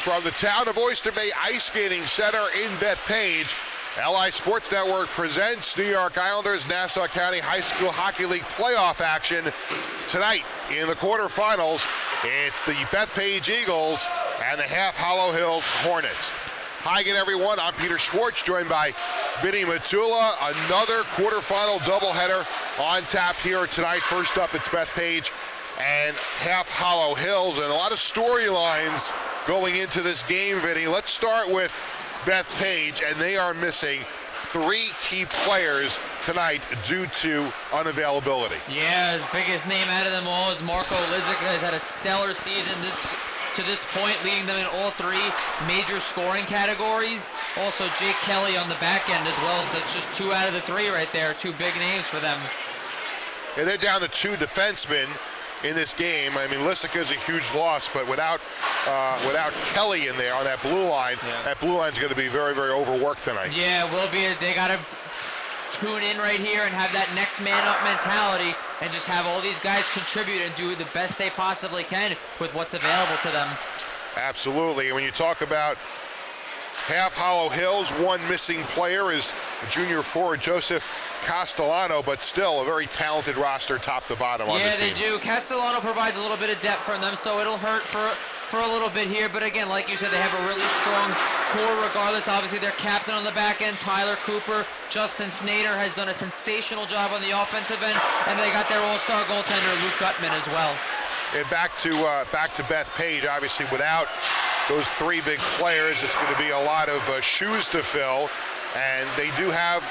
From the town of Oyster Bay Ice Skating Center in Bethpage, LI Sports Network presents New York Islanders Nassau County High School Hockey League playoff action. Tonight in the quarterfinals, it's the Bethpage Eagles and the Half Hollow Hills Hornets. Hi again, everyone. I'm Peter Schwartz, joined by Vinny Matula. Another quarterfinal doubleheader on tap here tonight. First up, it's Bethpage and Half Hollow Hills, and a lot of storylines going into this game, Vinny. Let's start with Bethpage, and they are missing three key players tonight due to unavailability. Yeah, the biggest name out of them all is Marco Lizic, has had a stellar season to this point, leading them in all three major scoring categories. Also, Jake Kelly on the back end as well, so that's just two out of the three right there, two big names for them. And they're down to two defensemen in this game. I mean, Lissica is a huge loss, but without Kelly in there on that blue line, that blue line's going to be very, very overworked tonight. Yeah, will be. They got to tune in right here and have that next man up mentality and just have all these guys contribute and do the best they possibly can with what's available to them. Absolutely. And when you talk about Half Hollow Hills, one missing player is junior forward Joseph Castellano, but still a very talented roster top to bottom on this team. Yeah, they do. Castellano provides a little bit of depth for them, so it'll hurt for a little bit here. But again, like you said, they have a really strong core regardless. Obviously, their captain on the back end, Tyler Cooper. Justin Snyder has done a sensational job on the offensive end, and they got their all-star goaltender, Luke Gutman, as well. And back to Bethpage, obviously without those three big players, it's going to be a lot of shoes to fill. And they do have,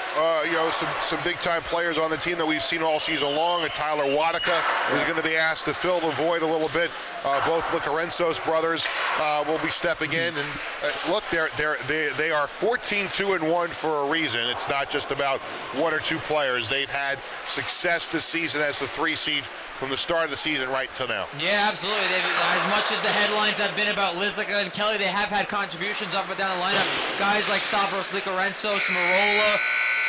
some big-time players on the team that we've seen all season long. And Tyler Wadika is going to be asked to fill the void a little bit. Both the Lorenzo's brothers will be stepping in. And look, they are 14-2-1 for a reason. It's not just about one or two players. They've had success this season as the 3 seed from the start of the season right to now. Yeah, absolutely. As much as the headlines have been about Lizica and Kelly, they have had contributions up and down the lineup. Guys like Stavros Likorensos, Marola,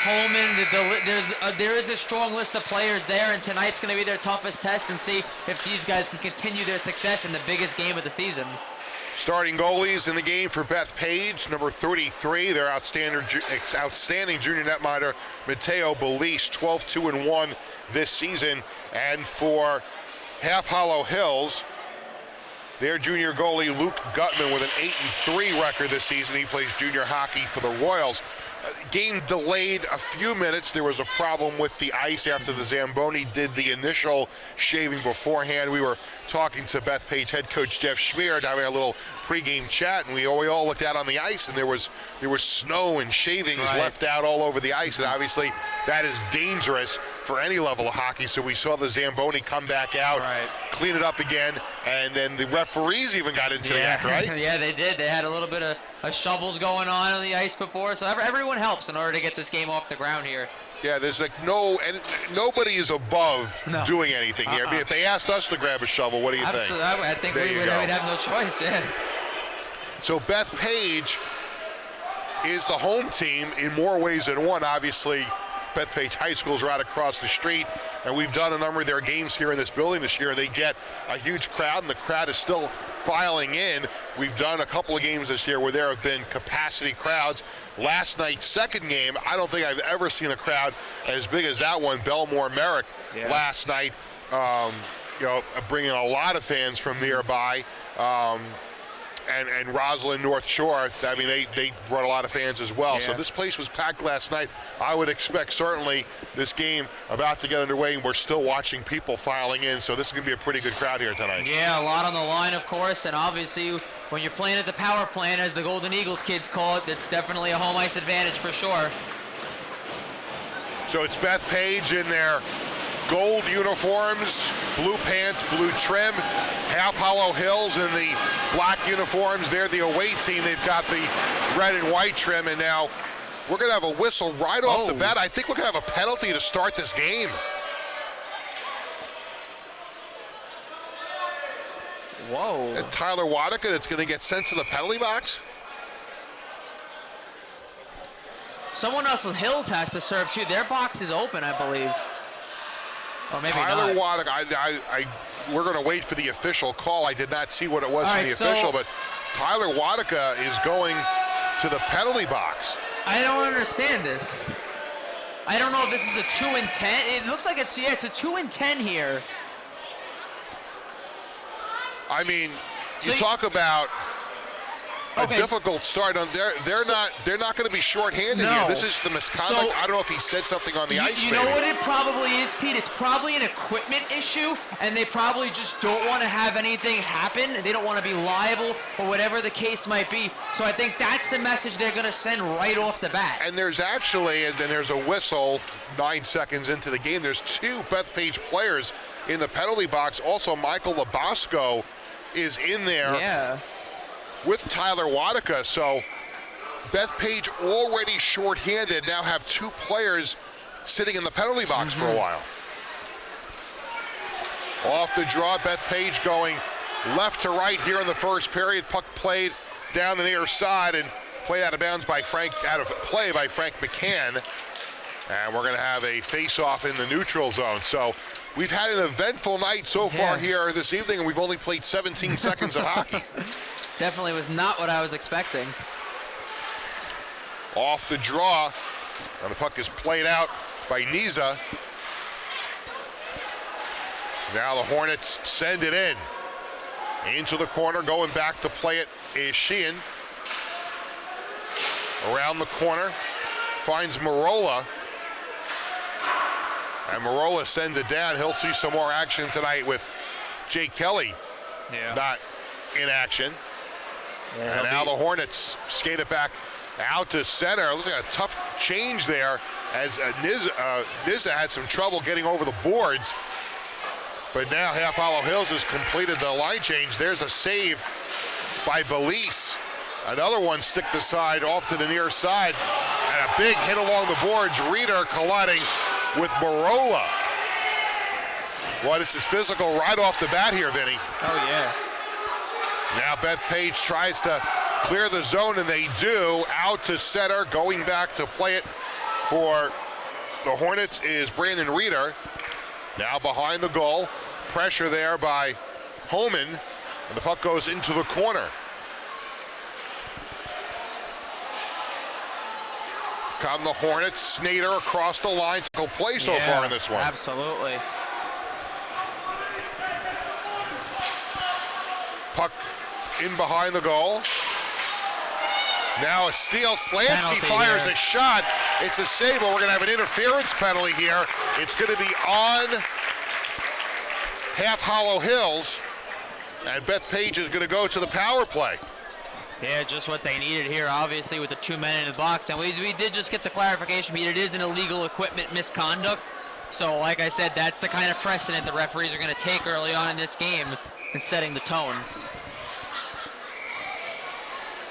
Holman. There is a strong list of players there, and tonight's going to be their toughest test and see if these guys can continue their success in the biggest game of the season. Starting goalies in the game for Bethpage, number 33, their outstanding junior netminder, Mateo Belice, 12-2-1 this season. And for Half Hollow Hills, their junior goalie, Luke Gutman, with an 8-3 record this season. He plays junior hockey for the Royals. Game delayed a few minutes. There was a problem with the ice after the Zamboni did the initial shaving beforehand. We were talking to Bethpage head coach Jeff Schmier, having a little pregame chat, and we all looked out on the ice, and there was snow and shavings left out all over the ice, and obviously that is dangerous for any level of hockey. So we saw the Zamboni come back out, clean it up again, and then the referees even got into the act, right? Yeah, they did. They had a little bit of shovels going on the ice before, so everyone helps in order to get this game off the ground here. Yeah, there's nobody is above doing anything here. I mean, if they asked us to grab a shovel, what do you think? Absolutely, I think we'd have no choice, yeah. So Bethpage is the home team in more ways than one. Obviously, Bethpage High School is right across the street, and we've done a number of their games here in this building this year. They get a huge crowd, and the crowd is still filing in. We've done a couple of games this year where there have been capacity crowds. Last night's second game, I don't think I've ever seen a crowd as big as that one, Belmore Merrick, last night, bringing a lot of fans from nearby. And Roslyn North Shore, I mean, they brought a lot of fans as well. So this place was packed last night. I would expect certainly this game about to get underway, and we're still watching people filing in. So this is going to be a pretty good crowd here tonight. Yeah, a lot on the line, of course, and obviously when you're playing at the power plant, as the Golden Eagles kids call it, it's definitely a home ice advantage for sure. So it's Bethpage in their gold uniforms, blue pants, blue trim. Half Hollow Hills in the black uniforms. They're the away team. They've got the red and white trim, and now we're going to have a whistle right off the bat. I think we're going to have a penalty to start this game. Whoa. And Tyler Wadika, it's going to get sent to the penalty box. Someone else with Hills has to serve too. Their box is open, I believe. Or maybe Tyler not. Wadika, we're going to wait for the official call. I did not see what it was from the official, but Tyler Wadika is going to the penalty box. I don't understand this. I don't know if this is a 2 and 10. It looks like it's a 2 and 10 here. I mean, So you talk about a Okay. difficult start. On they're not going to be shorthanded No. here. This is the misconduct. So- I don't know if he said something on the ice. You know maybe. what it probably is, Pete? It's probably an equipment issue, and they probably just don't want to have anything happen. They don't want to be liable or whatever the case might be. So I think that's the message they're going to send right off the bat. And there's actually, and then there's a whistle 9 seconds into the game. There's 2 Bethpage players in the penalty box. Also, Michael Labasco is in there. Yeah. With Tyler Wadika. So Bethpage already shorthanded, now have 2 players sitting in the penalty box for a while. Off the draw, Bethpage going left to right here in the first period. Puck played down the near side and played out of bounds by Frank McCann. And we're going to have a face-off in the neutral zone. So we've had an eventful night so far here this evening, and we've only played 17 seconds of hockey. Definitely was not what I was expecting. Off the draw, and the puck is played out by Niza. Now the Hornets send it in. Into the corner, going back to play it is Sheehan. Around the corner, finds Marola. And Marola sends it down. He'll see some more action tonight with Jake Kelly not in action. And now the Hornets skate it back out to center. Looks like a tough change there as Niza had some trouble getting over the boards. But now Half Hollow Hills has completed the line change. There's a save by Belize. Another one stick to side off to the near side. And a big hit along the boards. Reeder colliding with Marola. Boy, this is physical right off the bat here, Vinny. Oh, yeah. Now Bethpage tries to clear the zone, and they do. Out to center, going back to play it for the Hornets is Brandon Reeder. Now behind the goal. Pressure there by Homan, and the puck goes into the corner. Come the Hornets. Snyder across the line. He'll play so far in this one. Absolutely. Puck in behind the goal. Now a steal. Slansky fires a shot. It's a save, but we're going to have an interference penalty here. It's going to be on Half Hollow Hills, and Bethpage is going to go to the power play. Yeah, just what they needed here, obviously, with the 2 men in the box. And we did just get the clarification, Pete. It is an illegal equipment misconduct. So, like I said, that's the kind of precedent the referees are going to take early on in this game and setting the tone.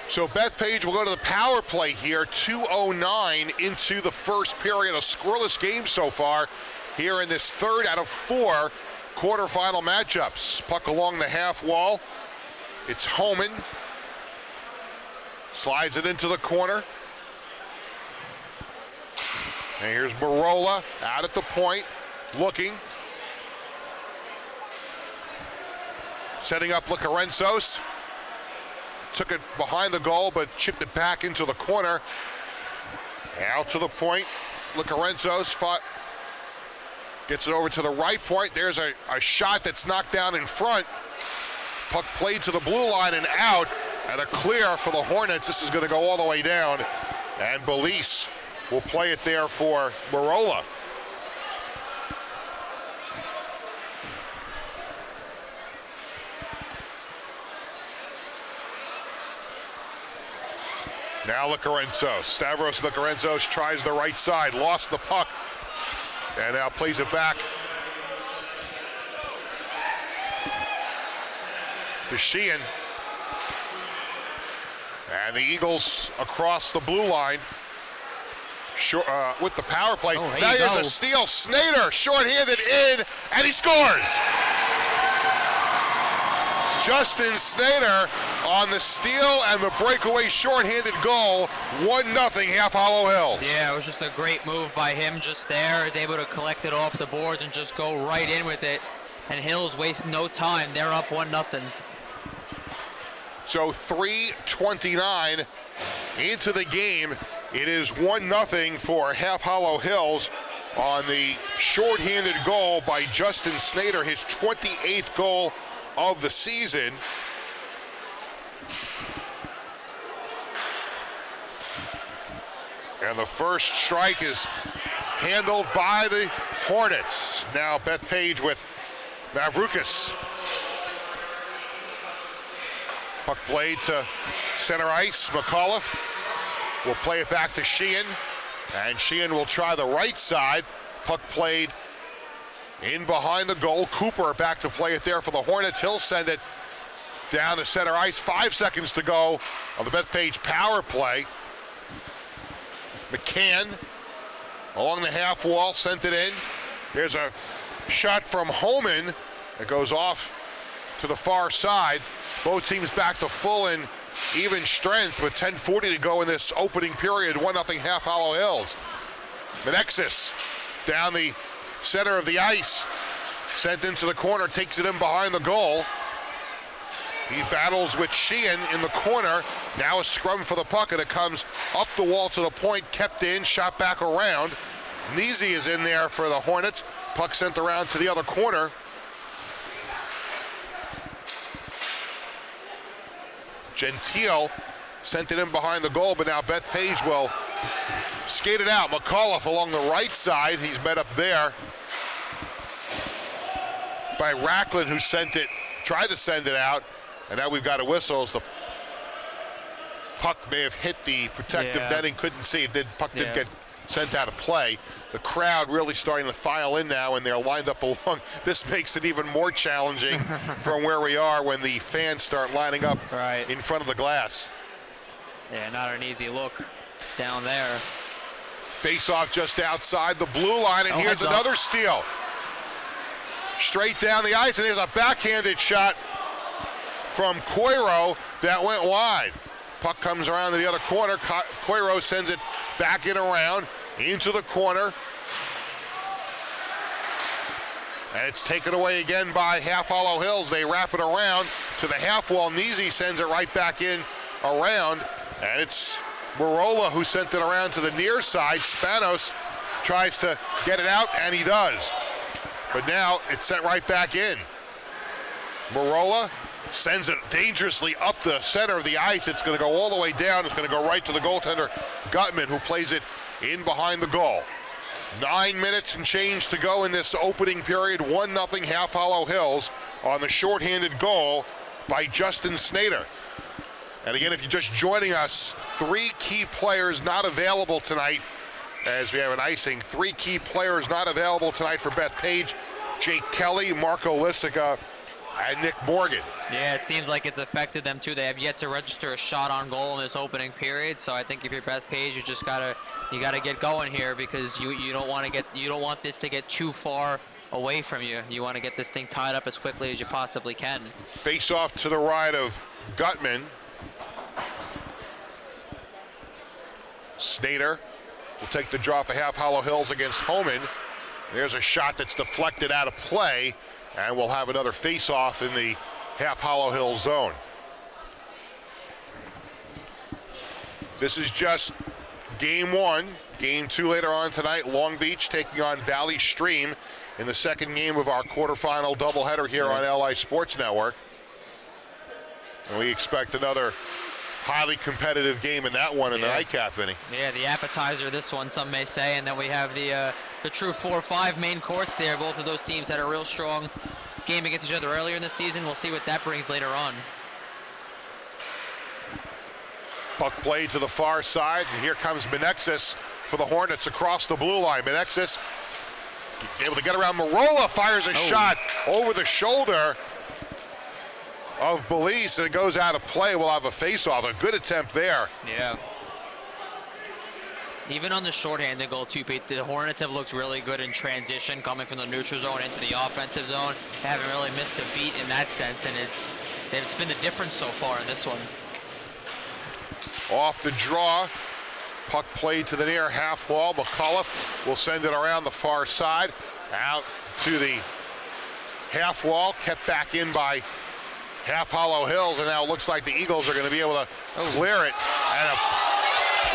So Bethpage will go to the power play here. 2:09 into the first period. A scoreless game so far here in this 3rd out of 4 quarterfinal matchups. Puck along the half wall. It's Homan. Slides it into the corner. And here's Marola out at the point, looking. Setting up Licarenzos. Took it behind the goal, but chipped it back into the corner. Out to the point. Licarenzos gets it over to the right point. There's a shot that's knocked down in front. Puck played to the blue line and out. And a clear for the Hornets. This is going to go all the way down. And Belize will play it there for Marola. Now Licarenzos. Stavros Licarenzos tries the right side. Lost the puck. And now plays it back to Sheehan. And the Eagles across the blue line with the power play. Now here's a steal. Snyder shorthanded in, and he scores. Justin Snyder on the steal and the breakaway shorthanded goal. 1-0 Half Hollow Hills. Yeah, it was just a great move by him just there. Is able to collect it off the boards and just go right in with it. And Hills wasting no time. They're up 1-0. So 3:29 into the game. It is 1-0 for Half Hollow Hills on the shorthanded goal by Justin Snyder, his 28th goal of the season. And the first strike is handled by the Hornets. Now Bethpage with Mavroukas. Puck played to center ice. McAuliffe will play it back to Sheehan. And Sheehan will try the right side. Puck played in behind the goal. Cooper back to play it there for the Hornets. He'll send it down to center ice. 5 seconds to go on the Bethpage power play. McCann along the half wall, sent it in. There's a shot from Homan that goes off to the far side. Both teams back to full and even strength with 10:40 to go in this opening period. 1-0 Half Hollow Hills. Menexis down the center of the ice, sent into the corner, takes it in behind the goal. He battles with Sheehan in the corner. Now a scrum for the puck, and it comes up the wall to the point, kept in, shot back around. Neasy is in there for the Hornets. Puck sent around to the other corner. Gentile sent it in behind the goal, but now Bethpage will skate it out. McAuliffe along the right side. He's met up there by Racklin, who tried to send it out. And now we've got a whistle as the puck may have hit the protective netting. Couldn't see it. Puck did get sent out of play. The crowd really starting to file in now, and they're lined up along. This makes it even more challenging from where we are when the fans start lining up in front of the glass. Yeah, not an easy look down there. Face-off just outside the blue line, and here's another steal. Straight down the ice, and there's a backhanded shot from Coiro that went wide. Puck comes around to the other corner. Coiro sends it back in around into the corner. And it's taken away again by Half Hollow Hills. They wrap it around to the half wall. Neasy sends it right back in around. And it's Marola who sent it around to the near side. Spanos tries to get it out, and he does. But now it's sent right back in. Marola sends it dangerously up the center of the ice. It's going to go all the way down. It's going to go right to the goaltender, Gutman, who plays it in behind the goal. 9 minutes and change to go in this opening period. 1-0 Half Hollow Hills on the shorthanded goal by Justin Snyder. And again, if you're just joining us, 3 key players not available tonight as we have an icing. 3 key players not available tonight for Bethpage: Jake Kelly, Marco Lissica, and Nick Morgan. Yeah, it seems like it's affected them too. They have yet to register a shot on goal in this opening period. So I think if you're Bethpage, you gotta get going here, because you don't want this to get too far away from you. You want to get this thing tied up as quickly as you possibly can. Face off to the right of Gutman. Snyder will take the draw for Half Hollow Hills against Homan. There's a shot that's deflected out of play, and we'll have another face-off in the Half Hollow Hills zone. This is just game 1. Game 2 later on tonight. Long Beach taking on Valley Stream in the second game of our quarterfinal doubleheader here on LI Sports Network. And we expect another highly competitive game in that one in the nightcap, Vinny. Yeah, the appetizer, this one, some may say, and then we have the true 4-5 main course there. Both of those teams had a real strong game against each other earlier in the season. We'll see what that brings later on. Puck played to the far side, and here comes Menexis for the Hornets across the blue line. Menexis able to get around. Marola fires a shot over the shoulder of Belize, and it goes out of play. We'll have a face-off. A good attempt there. Yeah. Even on the shorthanded goal, too, Pete, the Hornets have looked really good in transition, coming from the neutral zone into the offensive zone. They haven't really missed a beat in that sense, and it's been the difference so far in this one. Off the draw. Puck played to the near half wall. McAuliffe will send it around the far side. Out to the half wall. Kept back in by Half Hollow Hills, and now it looks like the Eagles are going to be able to clear it. And a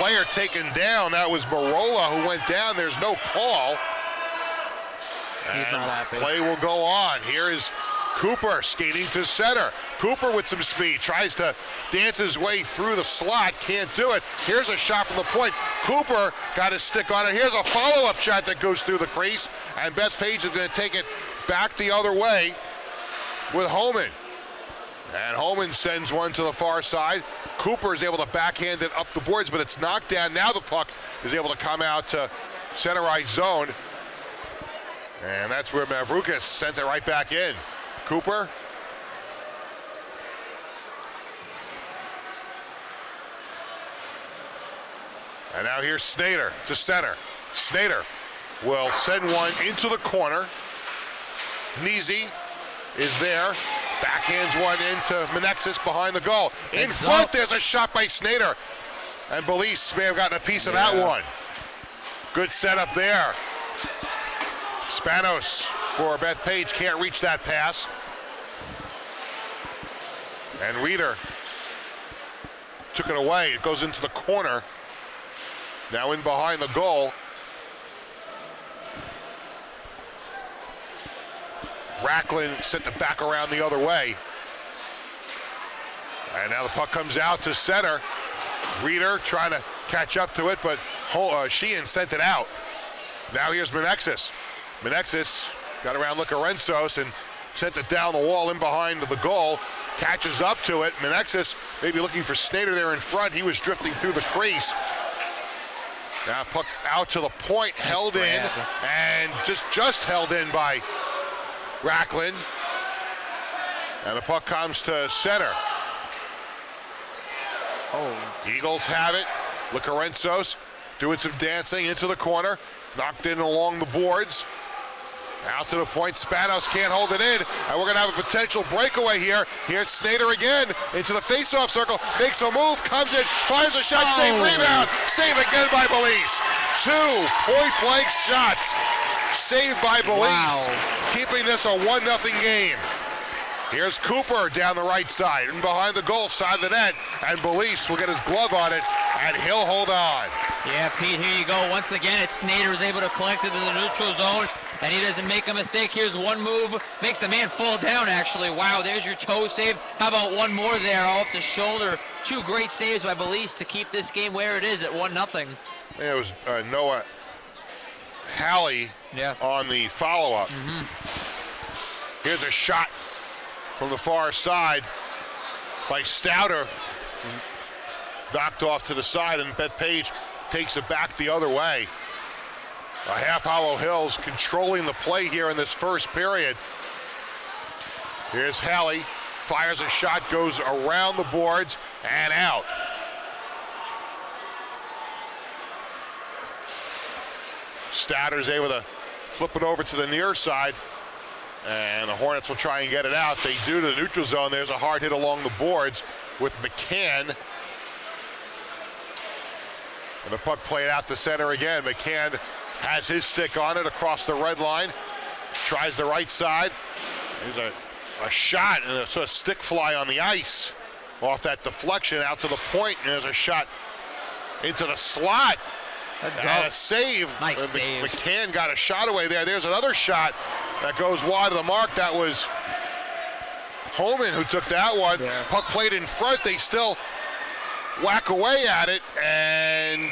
player taken down. That was Marola who went down. There's no call. He's not happy. Play will go on. Here is Cooper skating to center. Cooper with some speed, tries to dance his way through the slot, can't do it. Here's a shot from the point. Cooper got his stick on it. Here's a follow-up shot that goes through the crease, and Bethpage is going to take it back the other way with Homan. And Homan sends one to the far side. Cooper is able to backhand it up the boards, but it's knocked down. Now the puck is able to come out to center ice zone. And that's where Mavrukas sent it right back in. Cooper. And now here's Snyder to center. Snyder will send one into the corner. Neasy is there. Backhands one into Menexis behind the goal. In front, there's a shot by Snyder. And Belize may have gotten a piece of that one. Good setup there. Spanos for Bethpage can't reach that pass. And Reeder took it away. It goes into the corner. Now in behind the goal. Racklin sent it back around the other way. And now the puck comes out to center. Reeder trying to catch up to it, but Sheehan sent it out. Now here's Menexis. Menexis got around Licarenzos and sent it down the wall in behind the goal. Catches up to it. Menexis maybe looking for Snyder there in front. He was drifting through the crease. Now puck out to the point, nice held grab. In, and just held in by Racklin. And the puck comes to center. Eagles have it. Licarenzos doing some dancing into the corner. Knocked in along the boards. Out to the point. Spanos can't hold it in. And we're going to have a potential breakaway here. Here's Snyder again into the face-off circle. Makes a move. Comes in. Fires a shot. Save. Rebound. Save again by Belize. 2 point-blank shots. Saved by Belize. Wow. Keeping this a 1-0 game. Here's Cooper down the right side and behind the goal side of the net, and Belize will get his glove on it, and he'll hold on. Yeah, Pete, here you go. Once again, it's Snyder is able to collect it in the neutral zone, and he doesn't make a mistake. Here's one move, makes the man fall down, actually. Wow, there's your toe save. How about one more there off the shoulder? 2 great saves by Belize to keep this game where it is at 1-0. Yeah, it was Noah Halley on the follow-up. Here's a shot from the far side by Stouter. Knocked off to the side, and Bethpage takes it back the other way. Half Hollow Hills controlling the play here in this first period. Here's Halley, fires a shot, goes around the boards and out. Stouter's able to flip it over to the near side, and the Hornets will try and get it out. They do to the neutral zone. There's a hard hit along the boards with McCann. And the puck played out to center again. McCann has his stick on it across the red line. Tries the right side. There's a shot, and it's a stick fly on the ice off that deflection out to the point, and there's a shot into the slot. And a save. Nice save. McCann got a shot away there. There's another shot that goes wide of the mark. That was Homan who took that one. Yeah. Puck played in front. They still whack away at it, and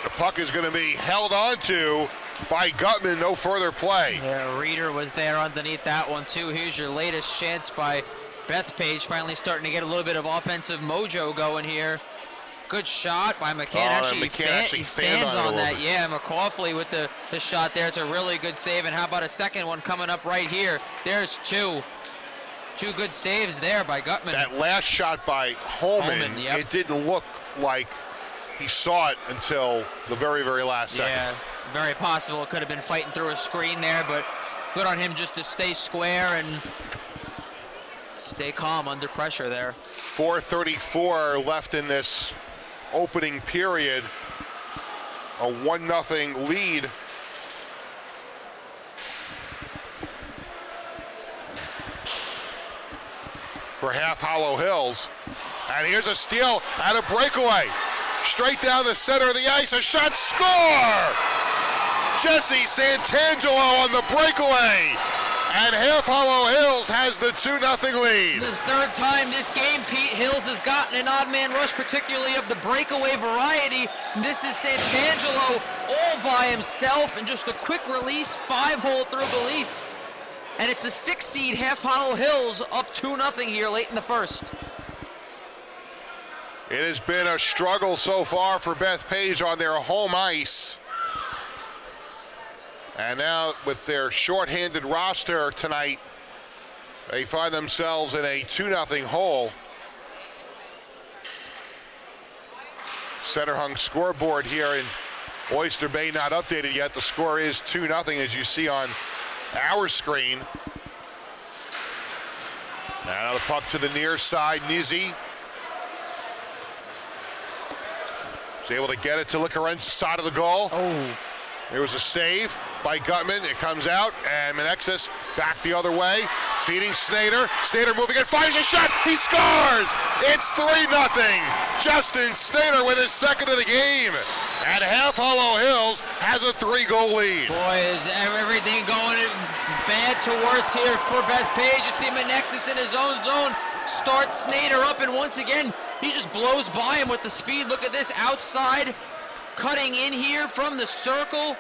the puck is going to be held onto by Gutman. No further play. Yeah, Reeder was there underneath that one too. Here's your latest chance by Bethpage, finally starting to get a little bit of offensive mojo going here. Good shot by McCann. He stands on that. Yeah, McCauley with the shot there. It's a really good save. And how about a second one coming up right here? There's 2 good saves there by Gutman. That last shot by Holman, it didn't look like he saw it until the very, very last second. Yeah, very possible. It could have been fighting through a screen there, but good on him just to stay square and stay calm under pressure there. 4:34 left in this opening period. A 1-0 lead. for Half Hollow Hills. And here's a steal and a breakaway. Straight down the center of the ice, a shot, score! Jesse Santangelo on the breakaway. And Half Hollow Hills has the 2-0 lead. The third time this game, Pete, Hills has gotten an odd man rush, particularly of the breakaway variety. This is Santangelo all by himself, and just a quick release, 5-hole through release. And it's the 6th seed, Half Hollow Hills, up 2-0 here late in the first. It has been a struggle so far for Bethpage on their home ice. And now with their shorthanded roster tonight, they find themselves in a 2-0 hole. Center hung scoreboard here in Oyster Bay not updated yet. The score is 2-0 as you see on our screen. Now the puck to the near side, Nizzi. He's able to get it to Licaren's side of the goal. Oh. There was a save by Gutman. It comes out, and Menexis back the other way, feeding Snader. Snader moving in, fires a shot. He scores! It's 3-0. Justin Snader with his second of the game. And Half Hollow Hills has a 3-goal lead. Boy, is everything going bad to worse here for Bethpage. You see Menexis in his own zone, starts Snader up, and once again, he just blows by him with the speed. Look at this outside, cutting in here from the circle.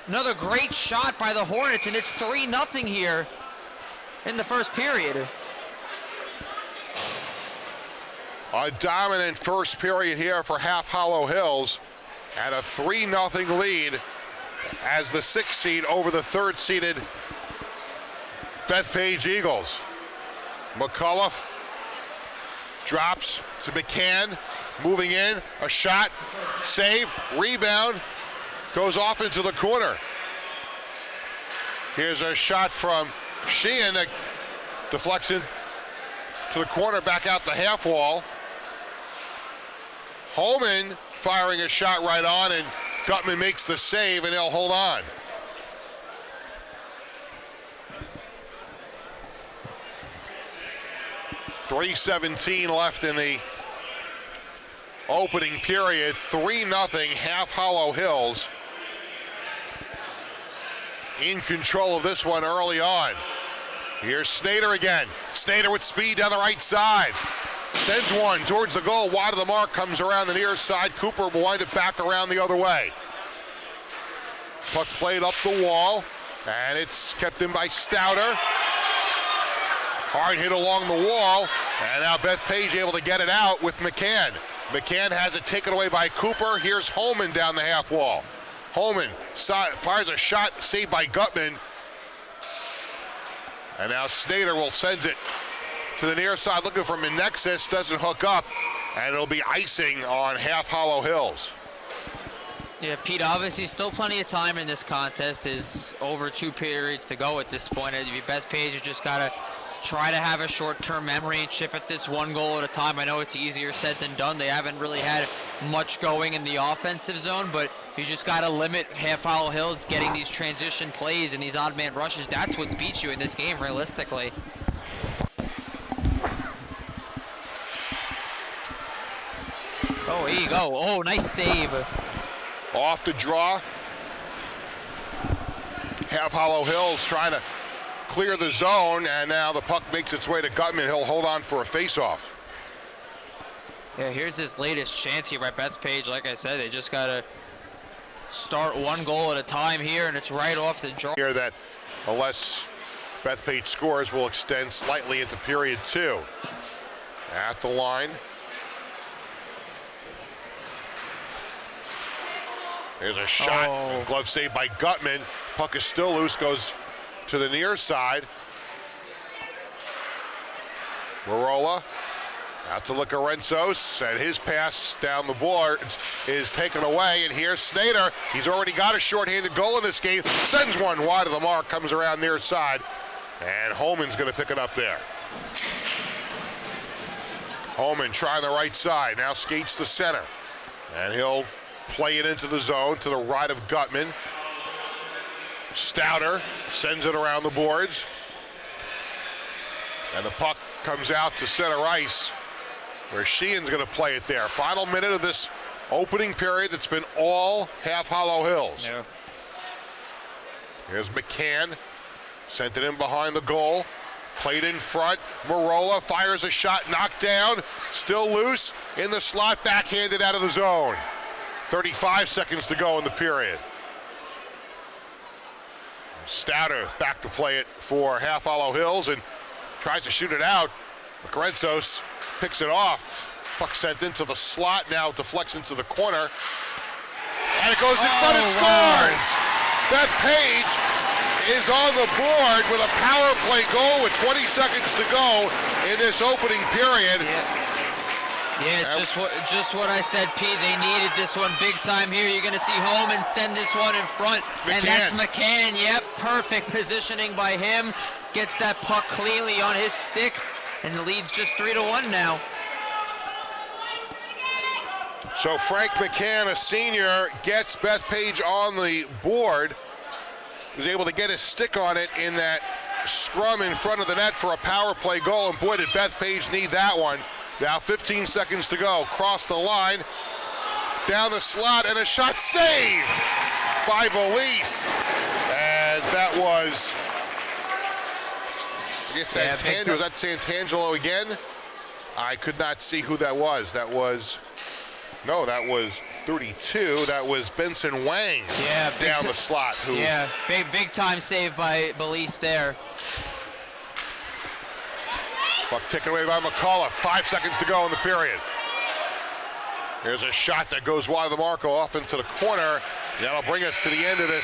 Another great shot by the Hornets, and it's 3-0 here in the first period. A dominant first period here for Half Hollow Hills, and a 3-0 lead as the 6th seed over the 3rd seeded Bethpage Eagles. McCullough drops to McCann, moving in, a shot, save, rebound, goes off into the corner. Here's a shot from Sheehan that deflects it to the corner, back out the half wall. Holman firing a shot right on, and Gutman makes the save, and he'll hold on. .317 left in the opening period. 3-0 Half Hollow Hills in control of this one early on. Here's Snader again. Snader with speed down the right side. Sends one towards the goal, wide of the mark, comes around the near side. Cooper will wind it back around the other way. Puck played up the wall, and it's kept in by Stouter. Hard hit along the wall, and now Bethpage able to get it out with McCann. McCann has it taken away by Cooper. Here's Holman down the half wall. Holman fires a shot, saved by Gutman. And now Snader will send it to the near side, looking for Menexis, doesn't hook up, and it'll be icing on Half Hollow Hills. Yeah, Pete, obviously still plenty of time in this contest. Is over 2 periods to go at this point. Bethpage has just got to try to have a short-term memory and chip at this 1 goal at a time. I know it's easier said than done. They haven't really had much going in the offensive zone, but you just got to limit Half Hollow Hills getting these transition plays and these odd man rushes. That's what beats you in this game, realistically. Oh, here you go. Oh, nice save. Off the draw. Half Hollow Hills trying to clear the zone, and now the puck makes its way to Gutman. He'll hold on for a face-off. Yeah, here's his latest chance here by Bethpage. Like I said, they just got to start 1 goal at a time here, and it's right off the draw. Here that unless Bethpage scores will extend slightly into period 2. At the line. There's a shot. Oh. Glove saved by Gutman. Puck is still loose, goes to the near side. Marola out to Licarenzos, and his pass down the boards is taken away. And here's Snader. He's already got a shorthanded goal in this game. Sends one wide of the mark, comes around near side, and Holman's going to pick it up there. Holman trying the right side, now skates the center, and he'll play it into the zone to the right of Gutman. Stouter sends it around the boards. And the puck comes out to center ice, where Sheehan's going to play it there. Final minute of this opening period that's been all Half Hollow Hills. Yeah. Here's McCann, sent it in behind the goal, played in front. Marola fires a shot, knocked down, still loose, in the slot, backhanded out of the zone. 35 seconds to go in the period. Stouter back to play it for Half Hollow Hills and tries to shoot it out. Macarenzos picks it off. Puck sent into the slot, now deflects into the corner. And it goes in front and scores! Bethpage is on the board with a power play goal with 20 seconds to go in this opening period. Yeah, just what I said, Pete. They needed this one big time here. You're going to see Holman send this one in front, and that's McCann. Yep, perfect positioning by him. Gets that puck cleanly on his stick, and the lead's just 3-1 now. So Frank McCann, a senior, gets Bethpage on the board. Was able to get his stick on it in that scrum in front of the net for a power play goal, and boy, did Bethpage need that one. Now 15 seconds to go. Cross the line, down the slot, and a shot saved by Valise. As that was, I guess was that Santangelo again? I could not see who that was. That was 32. That was Benson Wang down the slot. Big time save by Valise there. Puck taken away by McCullough. 5 seconds to go in the period. There's a shot that goes wide of the mark off into the corner. That'll bring us to the end of this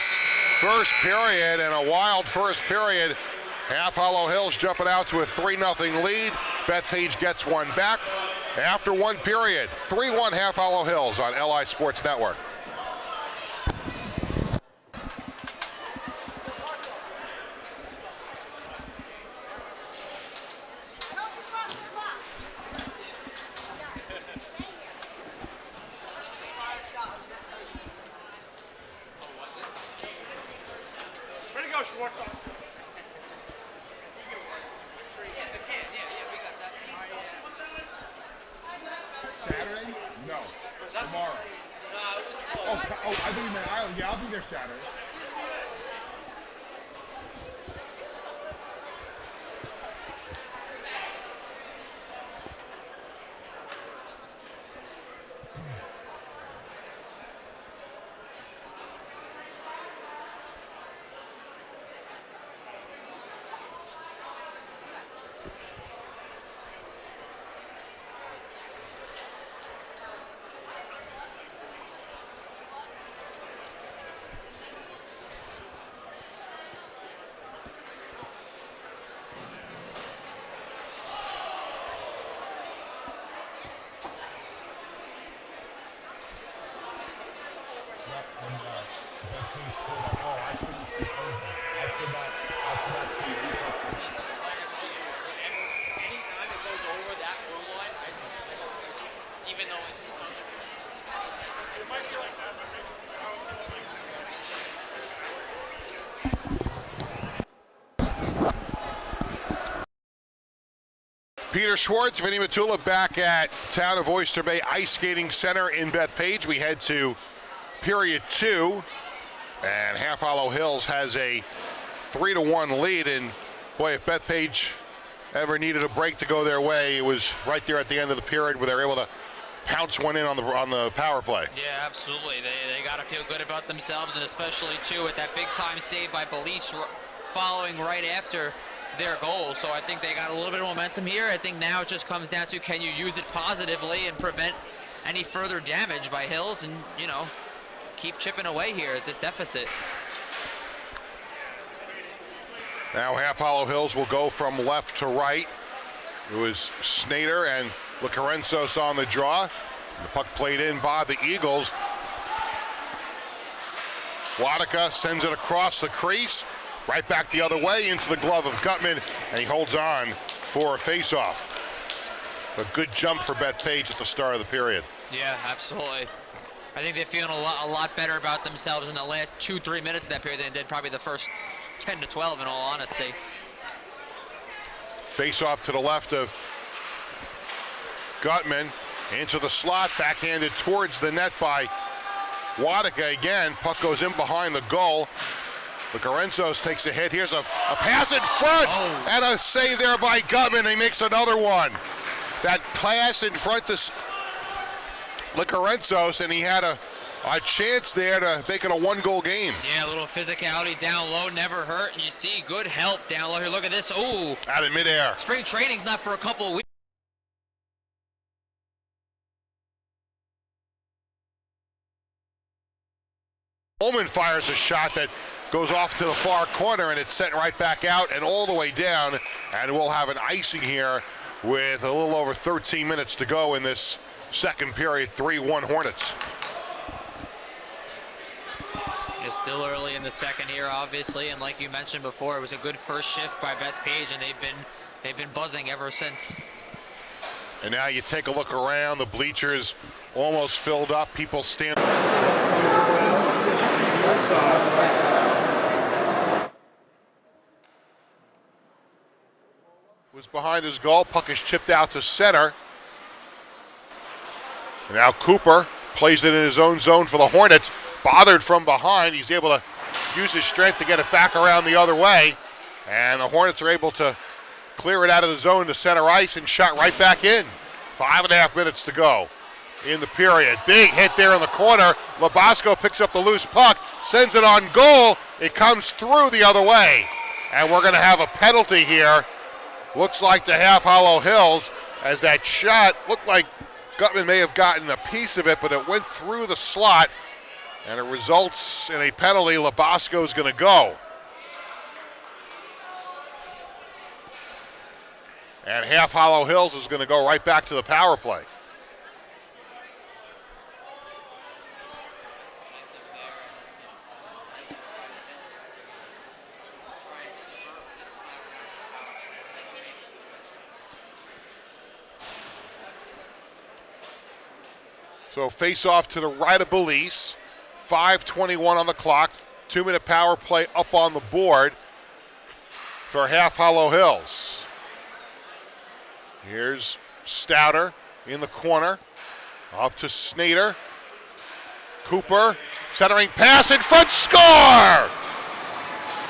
first period, and a wild first period. Half Hollow Hills jumping out to a 3-0 lead. Bethpage gets one back. After one period, 3-1 Half Hollow Hills on LI Sports Network. Saturday? No. Tomorrow. I think you meant Island. Yeah, I'll be there Saturday. Peter Schwartz, Vinny Matula back at Town of Oyster Bay Ice Skating Center in Bethpage. We head to period 2, and Half Hollow Hills has a 3-1 lead. And boy, if Bethpage ever needed a break to go their way, it was right there at the end of the period where they were able to pounce one in on the power play. Yeah, absolutely. They got to feel good about themselves, and especially too with that big time save by Valise following right after their goal. So I think they got a little bit of momentum here. I think now it just comes down to, can you use it positively and prevent any further damage by Hills, and keep chipping away here at this deficit. Now Half Hollow Hills will go from left to right. It was Snader and Lacarenzos on the draw. The puck played in by the Eagles. Wadika sends it across the crease, right back the other way into the glove of Gutman, and he holds on for a face-off. A good jump for Bethpage at the start of the period. Yeah, absolutely. I think they're feeling a lot better about themselves in the last 2-3 minutes of that period than they did probably the first 10 to 12, in all honesty. Face off to the left of Gutman. Into the slot, backhanded towards the net by Wadika again. Puck goes in behind the goal. Lorenzo's takes a hit. Here's a pass in front, and a save there by Gutman. He makes another one. That pass in front to Lorenzo's, and he had a chance there to make it a one-goal game. Yeah, a little physicality down low never hurt, and you see good help down low here. Look at this. Ooh. Out in midair. Spring training's not for a couple of weeks. Holman fires a shot that goes off to the far corner, and it's sent right back out and all the way down, and we'll have an icing here with a little over 13 minutes to go in this second period. 3-1 Hornets. It's still early in the second here, obviously, and like you mentioned before, it was a good first shift by Bethpage, and they've been buzzing ever since. And now you take a look around, the bleachers almost filled up, people stand. Was behind his goal, puck is chipped out to center. And now Cooper plays it in his own zone for the Hornets. Bothered from behind, he's able to use his strength to get it back around the other way. And the Hornets are able to clear it out of the zone to center ice and shot right back in. 5.5 minutes to go in the period. Big hit there in the corner. Labasco picks up the loose puck, sends it on goal. It comes through the other way. And we're going to have a penalty here. Looks like to Half Hollow Hills, as that shot looked like Gutman may have gotten a piece of it, but it went through the slot, and it results in a penalty. Labasco's going to go. And Half Hollow Hills is going to go right back to the power play. So face off to the right of Belize. 5:21 on the clock. 2-minute power play up on the board for Half Hollow Hills. Here's Stouter in the corner. Up to Snader. Cooper, centering pass in front, score!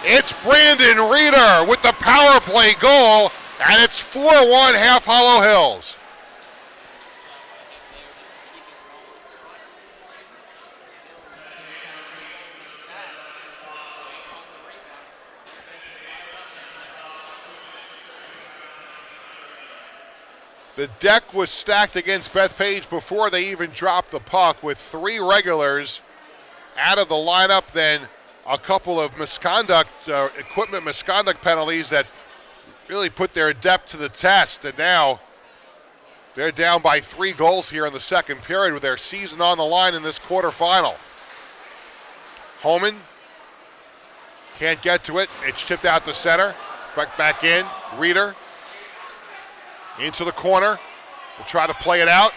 It's Brandon Reeder with the power play goal, and it's 4-1 Half Hollow Hills. The deck was stacked against Bethpage before they even dropped the puck, with 3 regulars out of the lineup, then a couple of equipment misconduct penalties that really put their depth to the test. And now they're down by 3 goals here in the second period with their season on the line in this quarterfinal. Holman can't get to it. It's chipped out the center. Back in. Reeder into the corner. Will try to play it out.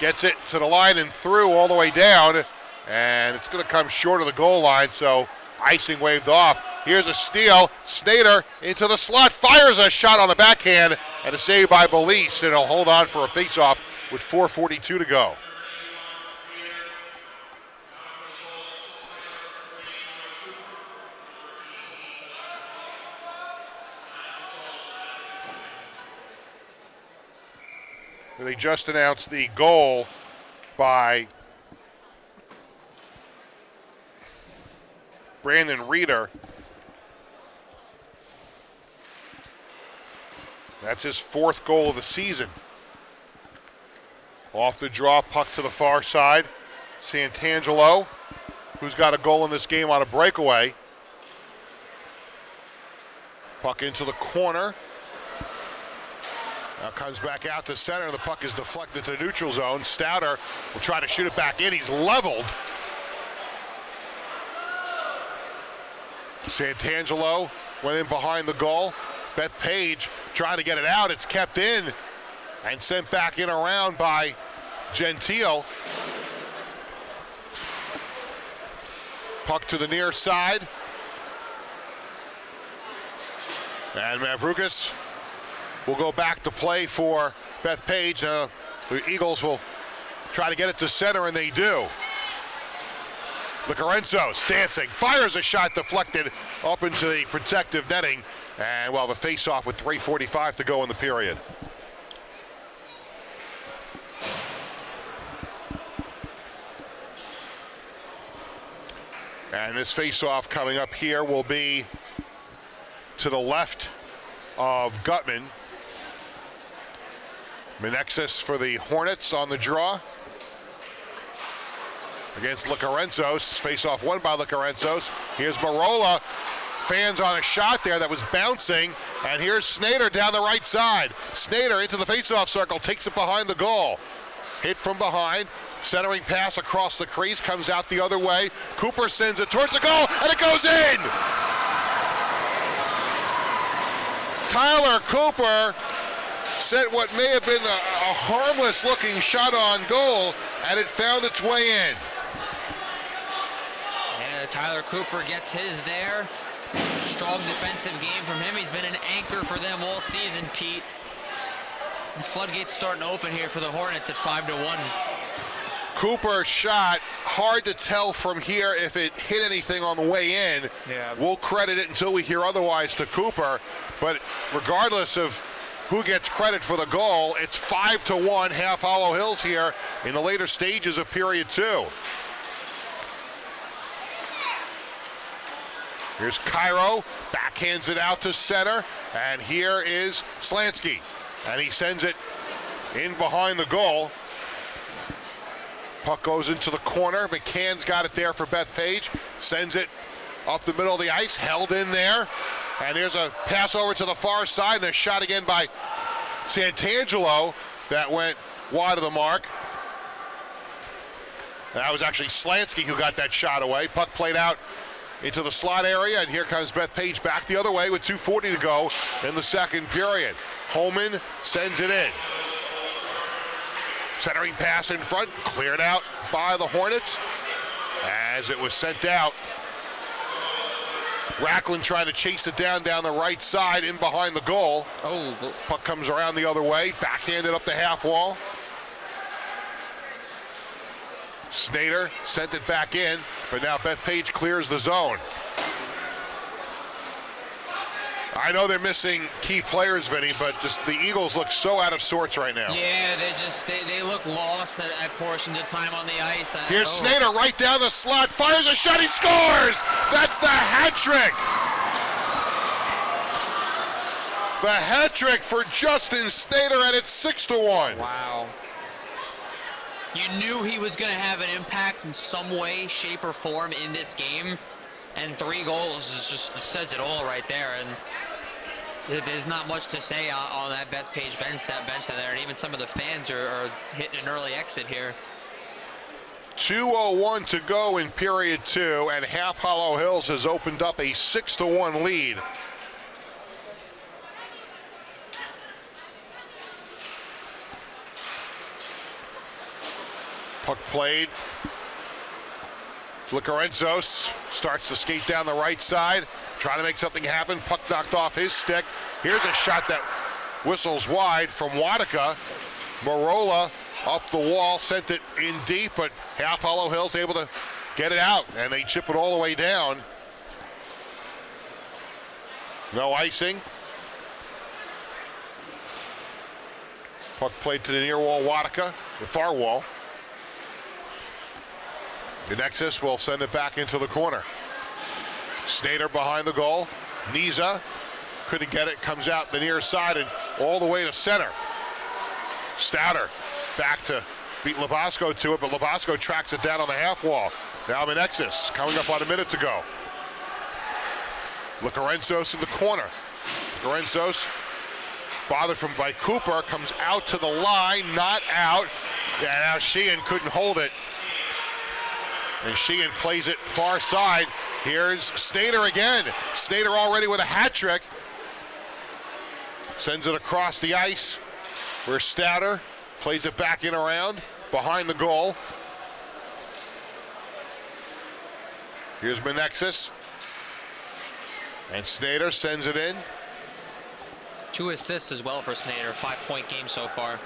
Gets it to the line and through all the way down. And it's going to come short of the goal line, so icing waved off. Here's a steal. Snader into the slot. Fires a shot on the backhand. And a save by Belize. And he'll hold on for a faceoff with 4:42 to go. They just announced the goal by Brandon Reeder. That's his 4th goal of the season. Off the draw, puck to the far side. Santangelo, who's got a goal in this game on a breakaway. Puck into the corner. Now comes back out to center. The puck is deflected to the neutral zone. Stouter will try to shoot it back in. He's leveled. Santangelo went in behind the goal. Bethpage trying to get it out. It's kept in and sent back in around by Gentile. Puck to the near side. And Mavroukas will go back to play for Bethpage. The Eagles will try to get it to center, and they do. Lorenzo's dancing, fires a shot deflected up into the protective netting, and we'll have a face-off with 3:45 to go in the period. And this face-off coming up here will be to the left of Gutman. Menexis for the Hornets on the draw against Lorenzo's. Face-off won by Lorenzo's. Here's Marola. Fans on a shot there that was bouncing. And here's Snyder down the right side. Snyder into the face-off circle, takes it behind the goal. Hit from behind. Centering pass across the crease, comes out the other way. Cooper sends it towards the goal, and it goes in! Tyler Cooper sent what may have been a harmless-looking shot on goal, and it found its way in. Yeah, Tyler Cooper gets his there. Strong defensive game from him. He's been an anchor for them all season, Pete. The floodgates starting to open here for the Hornets at 5-1. Cooper's shot, hard to tell from here if it hit anything on the way in. Yeah. We'll credit it until we hear otherwise to Cooper, but regardless of who gets credit for the goal, it's 5-1, half Hollow Hills here in the later stages of period 2. Here's Cairo, backhands it out to center, and here is Slansky, and he sends it in behind the goal. Puck goes into the corner. McCann's got it there for Bethpage. Sends it up the middle of the ice, held in there. And there's a pass over to the far side, and a shot again by Santangelo that went wide of the mark. That was actually Slansky who got that shot away. Puck played out into the slot area, and here comes Bethpage back the other way with 2:40 to go in the second period. Holman sends it in. Centering pass in front, cleared out by the Hornets as it was sent out. Racklin trying to chase it down the right side in behind the goal. Oh, puck comes around the other way, backhanded up the half wall. Snyder sent it back in, but now Bethpage clears the zone. I know they're missing key players, Vinny, but just the Eagles look so out of sorts right now. yeah, they look lost at portions of time on the ice. Here's Snyder right down the slot, fires a shot, he scores! That's the hat trick! The hat trick for Justin Snyder, and it's 6-1. Wow. You knew he was going to have an impact in some way, shape, or form in this game. And 3 goals is just, it says it all right there. And there's not much to say on that Bethpage bench down there. And even some of the fans are hitting an early exit here. 2:01 to go in period 2, and half Hollow Hills has opened up a 6-1 lead. Puck played. Lorenzo's starts to skate down the right side, trying to make something happen. Puck knocked off his stick. Here's a shot that whistles wide from Wadika. Marola up the wall, sent it in deep, but half Hollow Hills able to get it out, and they chip it all the way down. No icing. Puck played to the near wall, Wadika, the far wall. Nexus will send it back into the corner. Snyder behind the goal. Niza couldn't get it, comes out the near side and all the way to center. Stouter back to beat Labasco to it, but Labasco tracks it down on the half wall. Now Nexus coming up on a minute to go. Lorenzo's in the corner. Lorenzo's bothered by Cooper, comes out to the line, not out. Yeah, now Sheehan couldn't hold it. And Sheehan plays it far side. Here's Snyder again. Snyder already with a hat trick. Sends it across the ice where Stouter plays it back in around behind the goal. Here's Menexis. And Snyder sends it in. 2 assists as well for Snyder. 5-point game so far.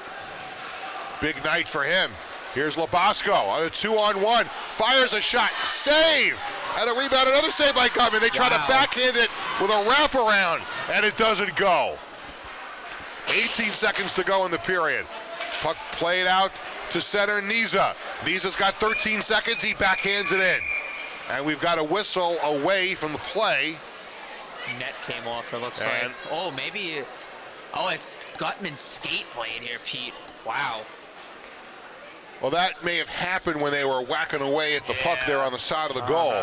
Big night for him. Here's Labasco on a 2-on-1. Fires a shot. Save! And a rebound. Another save by Gutman. They try to backhand it with a wraparound, and it doesn't go. 18 seconds to go in the period. Puck played out to center Niza. Niza's got 13 seconds. He backhands it in. And we've got a whistle away from the play. Net came off, it looks like. Oh, maybe. Oh, it's Gutman's skate blade here, Pete. Wow. Well, that may have happened when they were whacking away at the puck there on the side of the goal.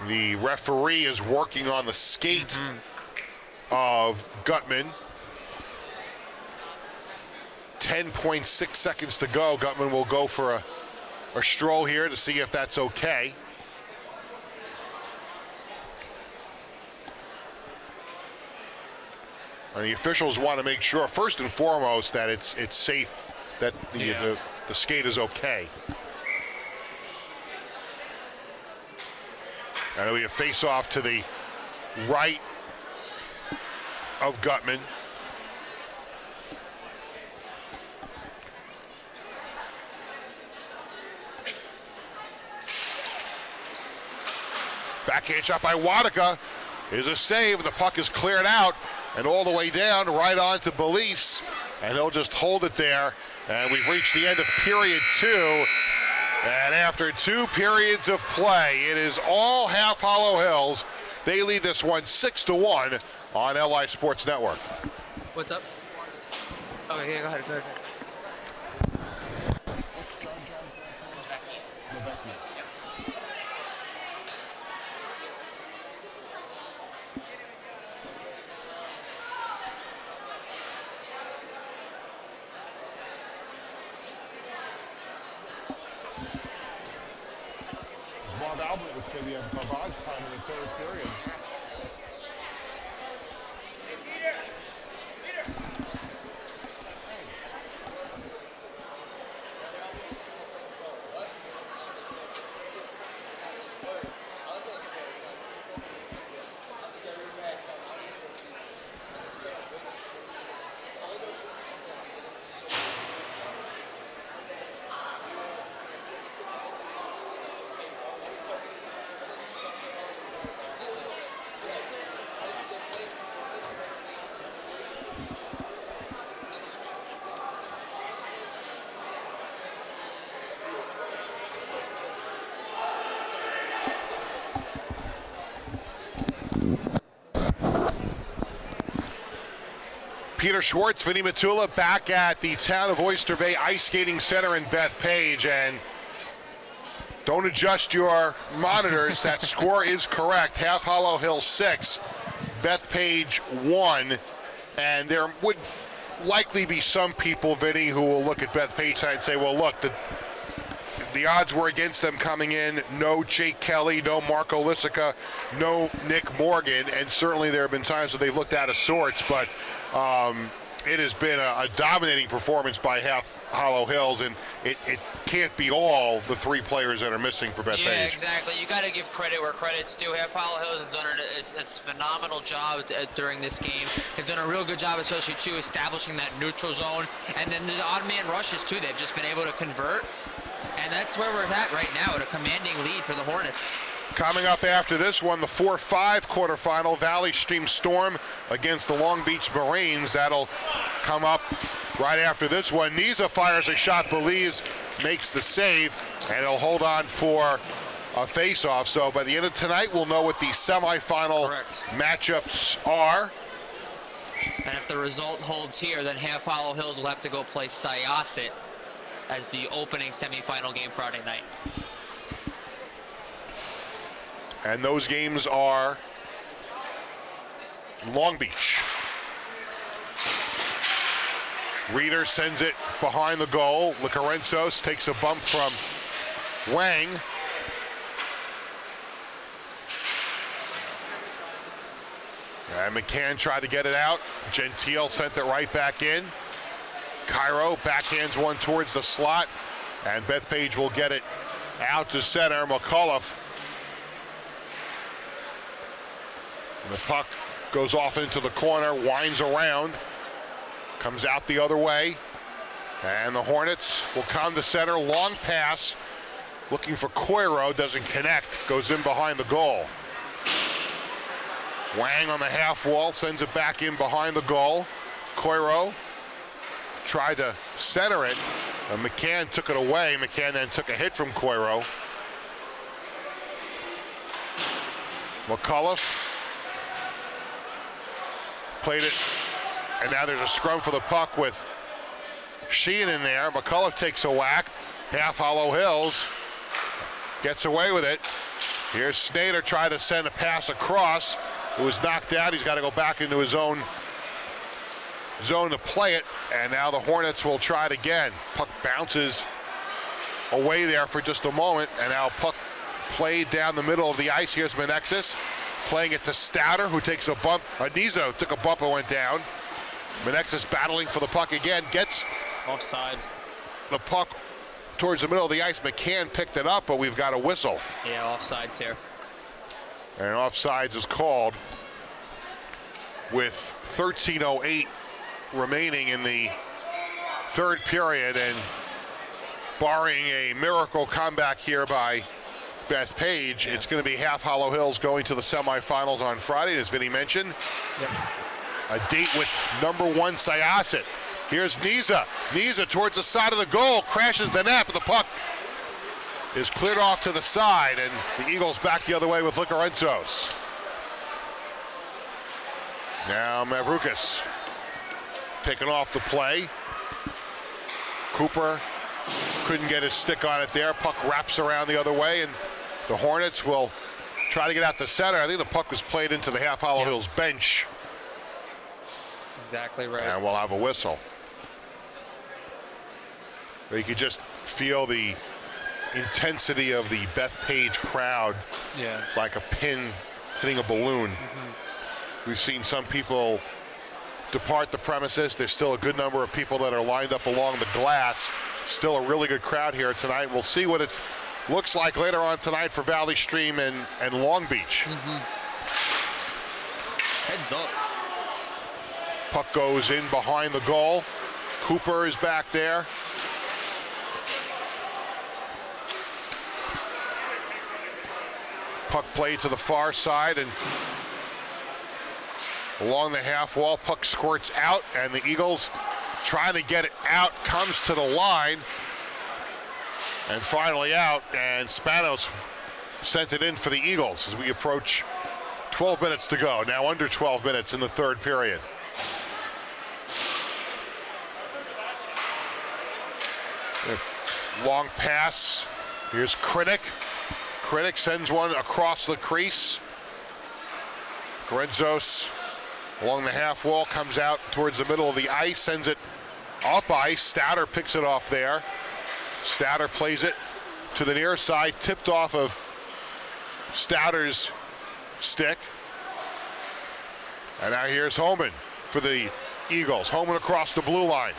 The referee is working on the skate of Gutman. 10.6 seconds to go. Gutman will go for a stroll here to see if that's okay. And the officials want to make sure, first and foremost, that it's safe, that the skate is okay. And it'll be a face-off to the right of Gutman. Backhand shot by Wadika is a save. The puck is cleared out and all the way down right on to Belize. And he'll just hold it there. And we've reached the end of period 2. And after 2 periods of play, it is all half Hollow Hills. They lead this one 6-1 on LI Sports Network. What's up? Oh, yeah, go ahead. Albert would say we have garbage time in the 3rd period. Peter Schwartz, Vinny Matula back at the Town of Oyster Bay Ice Skating Center in Bethpage, and don't adjust your monitors. That score is correct. Half Hollow Hills 6, Bethpage 1, and there would likely be some people, Vinny, who will look at Bethpage and say, well, look, the odds were against them coming in. No Jake Kelly, no Marco Lissica, no Nick Morgan, and certainly there have been times where they've looked out of sorts, but it has been a dominating performance by Half Hollow Hills, and it can't be all the 3 players that are missing for Bethpage. Yeah, exactly. You got to give credit where credit's due. Half Hollow Hills has done a phenomenal job during this game. They've done a real good job, especially too, establishing that neutral zone, and then the odd man rushes too. They've just been able to convert, and that's where we're at right now, at a commanding lead for the Hornets. Coming up after this one, the 4-5 quarterfinal, Valley Stream Storm against the Long Beach Marines. That'll come up right after this one. Niza fires a shot. Belize makes the save, and he'll hold on for a face-off. So by the end of tonight, we'll know what the semifinal matchups are. And if the result holds here, then Half Hollow Hills will have to go play Syosset as the opening semifinal game Friday night. And those games are Long Beach. Reeder sends it behind the goal. Licarenzos takes a bump from Wang. And McCann tried to get it out. Gentile sent it right back in. Cairo backhands one towards the slot. And Bethpage will get it out to center. McAuliffe The puck goes off into the corner, winds around, comes out the other way, and the Hornets will come to center. Long pass, looking for Coiro, doesn't connect, goes in behind the goal. Wang on the half wall, sends it back in behind the goal. Coiro tried to center it, and McCann took it away. McCann then took a hit from Coiro. McCullough played it, and now there's a scrum for the puck with Sheehan in there. McCullough takes a whack. Half Hollow Hills gets away with it. Here's Snyder trying to send a pass across. It was knocked out. He's got to go back into his own zone to play it, and now the Hornets will try it again. Puck bounces away there for just a moment, and now puck played down the middle of the ice. Here's Menexis playing it to Stouter, who takes a bump. Nizo took a bump and went down. Menexis battling for the puck again, gets offside. The puck towards the middle of the ice. McCann picked it up, but we've got a whistle. Yeah, offsides here. And offsides is called with 13:08 remaining in the third period, and barring a miracle comeback here by Bethpage, it's going to be half Hollow Hills going to the semifinals on Friday, as Vinny mentioned. Yep. A date with #1 Syosset. Here's Niza. Niza towards the side of the goal, crashes the net, but the puck is cleared off to the side, and the Eagles back the other way with Licorenzos. Now Mavrukas taken off the play. Cooper couldn't get his stick on it there. Puck wraps around the other way, and the Hornets will try to get out the center. I think the puck was played into the half Hollow Hills bench. Exactly right. And we'll have a whistle. You could just feel the intensity of the Bethpage crowd, like a pin hitting a balloon. We've seen some people depart the premises. There's still a good number of people that are lined up along the glass. Still a really good crowd here tonight. We'll see what it looks like later on tonight for Valley Stream and Long Beach. Heads up. Puck goes in behind the goal. Cooper is back there. Puck played to the far side, and along the half wall, puck squirts out, and the Eagles trying to get it out, comes to the line, and finally out, and Spanos sent it in for the Eagles as we approach 12 minutes to go. Now under 12 minutes in the third period. Long pass. Here's Krennic. Krennic sends one across the crease. Grenzos along the half wall, comes out towards the middle of the ice, sends it up ice. Stouter picks it off there. Stouter plays it to the near side, tipped off of Stouter's stick. And now here's Homan for the Eagles. Homan across the blue line.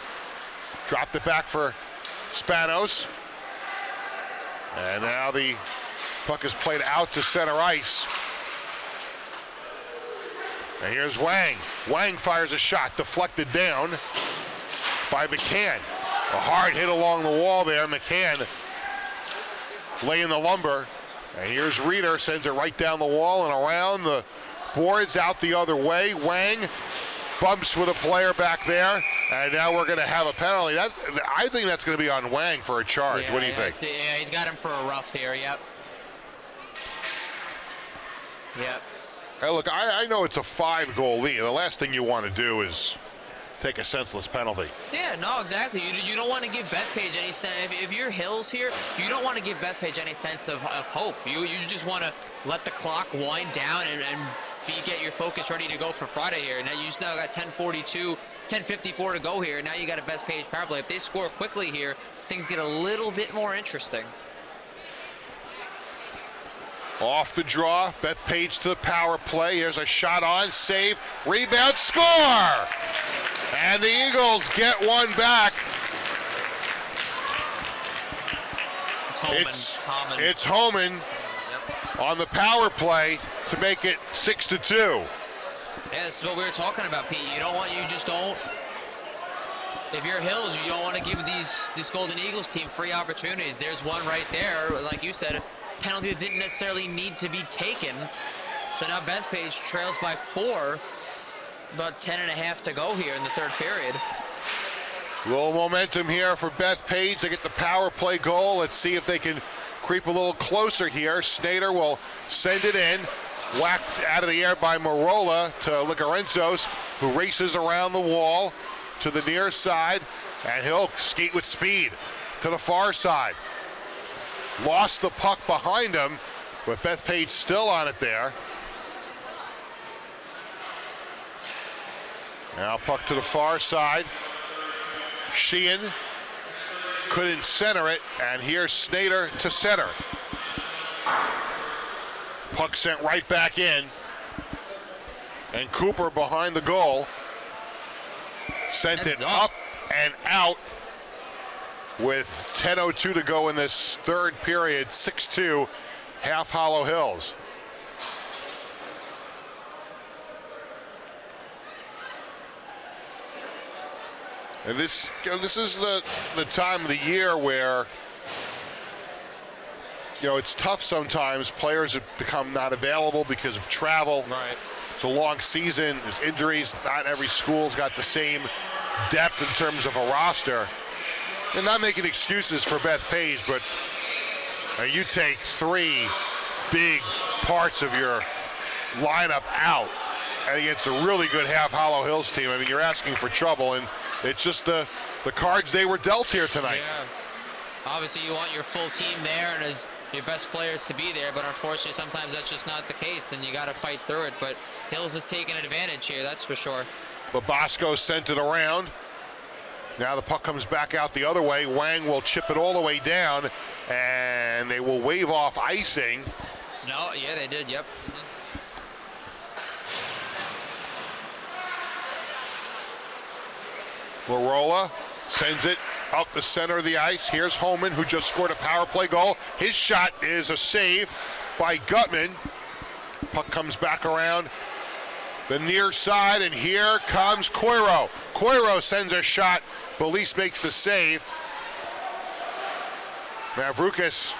Dropped it back for Spanos. And now the puck is played out to center ice. And here's Wang. Wang fires a shot, deflected down by McCann. A hard hit along the wall there. McCann laying the lumber. And here's Reeder, sends it right down the wall and around the boards, out the other way. Wang bumps with a player back there, and now we're going to have a penalty. I think that's going to be on Wang for a charge. Yeah, what do you think? Yeah, he's got him for a rough here. Yep. Yep. Hey, look, I know it's a 5-goal lead. The last thing you want to do is take a senseless penalty. Yeah, no, exactly. You don't want to give Bethpage any sense. If you're Hills here, you don't want to give Bethpage any sense of hope. You just want to let the clock wind down and get your focus ready to go for Friday here. Now you now got 10:54 to go here. Now you got a Bethpage power play. If they score quickly here, things get a little bit more interesting. Off the draw, Bethpage to the power play. Here's a shot on, save, rebound, score! And the Eagles get one back. It's Homan on the power play to make it 6-2. Yeah, this is what we were talking about, Pete. If you're Hills, you don't want to give this Golden Eagles team free opportunities. There's one right there, like you said, a penalty that didn't necessarily need to be taken. So now Bethpage trails by 4, about 10.5 to go here in the third period. Little momentum here for Bethpage. They get the power play goal. Let's see if they can creep a little closer here. Snyder will send it in. Whacked out of the air by Marola to Licarenzos, who races around the wall to the near side, and he'll skate with speed to the far side. Lost the puck behind him, but Bethpage still on it there. Now puck to the far side. Sheehan couldn't center it, and here's Snyder to center. Puck sent right back in, and Cooper behind the goal sent it up and out with 10:02 to go in this third period. 6-2, Half Hollow Hills. And this is the time of the year where it's tough sometimes. Players have become not available because of travel. Right. It's a long season. There's injuries. Not every school's got the same depth in terms of a roster. And not making excuses for Bethpage, but you take 3 big parts of your lineup out and against a really good Half Hollow Hills team. I mean, you're asking for trouble, and it's just the cards they were dealt here tonight. Yeah. Obviously, you want your full team there and as your best players to be there, but unfortunately, sometimes that's just not the case, and you got to fight through it. But Hills is taking advantage here, that's for sure. Babasco sent it around. Now the puck comes back out the other way. Wang will chip it all the way down, and they will wave off icing. No, yeah, they did, yep. Larola sends it up the center of the ice. Here's Holman, who just scored a power play goal. His shot is a save by Gutman. Puck comes back around the near side, and here comes Coiro. Coiro sends a shot. Belize makes the save. Mavroukas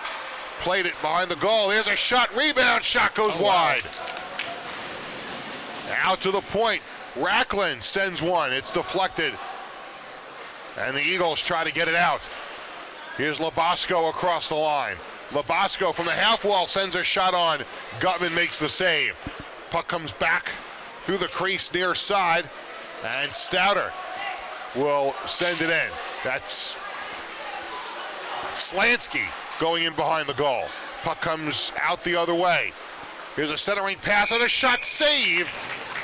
played it behind the goal. Here's a shot. Rebound. Shot goes wide. Out to the point. Racklin sends one. It's deflected. And the Eagles try to get it out. Here's Labasco across the line. Labasco from the half wall sends a shot on. Gutman makes the save. Puck comes back through the crease near side, and Stouter will send it in. That's Slansky going in behind the goal. Puck comes out the other way. Here's a centering pass and a shot saved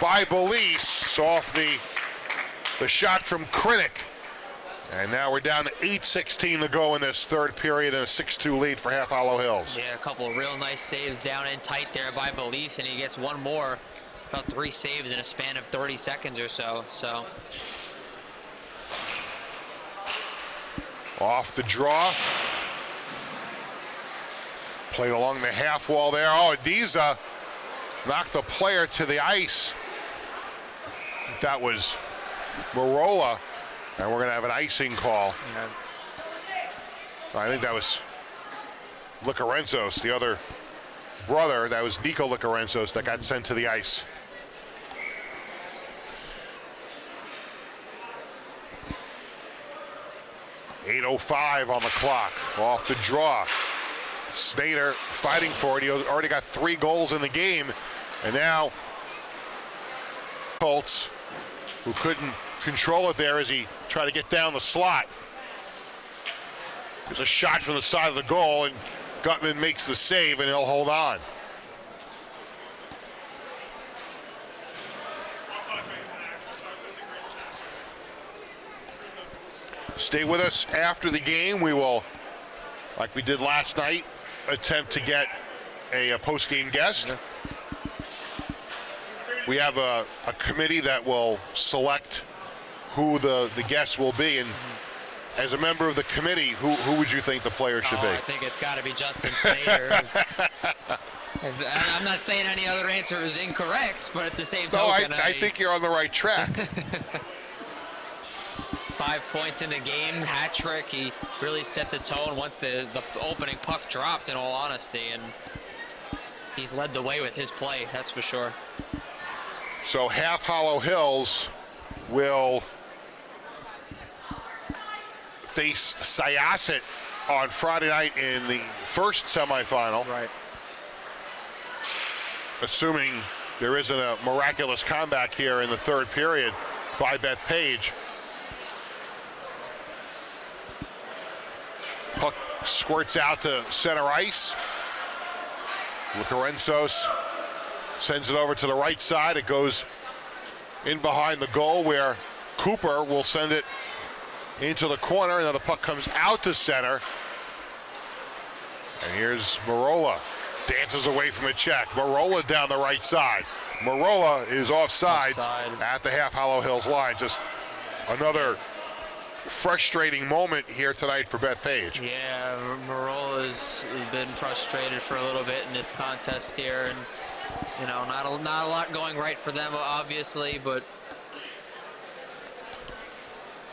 by Belize off the shot from Krennic. And now we're down to 8:16 to go in this third period, and a 6-2 lead for Half Hollow Hills. Yeah, a couple of real nice saves down in tight there by Belize, and he gets one more. About 3 saves in a span of 30 seconds or so. Off the draw. Played along the half wall there. Oh, Adiza knocked the player to the ice. That was Marola. And we're going to have an icing call. Yeah. I think that was Licarenzos, the other brother. That was Nico Licarenzos that got sent to the ice. .8:05 on the clock. Off the draw. Snyder fighting for it. He already got 3 goals in the game. And now Colts, who couldn't control it there as he tried to get down the slot. There's a shot from the side of the goal, and Gutman makes the save, and he'll hold on. Stay with us after the game. We will, like we did last night, attempt to get a post-game guest. We have a committee that will select who the guests will be, and as a member of the committee, who would you think the player should be? I think it's got to be Justin Snyder. I'm not saying any other answer is incorrect, but at the same No, token, I think you're on the right track. 5 points in the game, hat trick. He really set the tone once the opening puck dropped, in all honesty, and he's led the way with his play, that's for sure. So Half Hollow Hills will face Syosset on Friday night in the first semifinal. Right. Assuming there isn't a miraculous comeback here in the third period by Bethpage. Puck squirts out to center ice. Lucarenzos sends it over to the right side. It goes in behind the goal where Cooper will send it into the corner. And then the puck comes out to center. And here's Marola. Dances away from a check. Marola down the right side. Marola is offside at the Half Hollow Hills line. Just another frustrating moment here tonight for Bethpage. Yeah, Marola's been frustrated for a little bit in this contest here, and you know, not a lot going right for them, obviously, but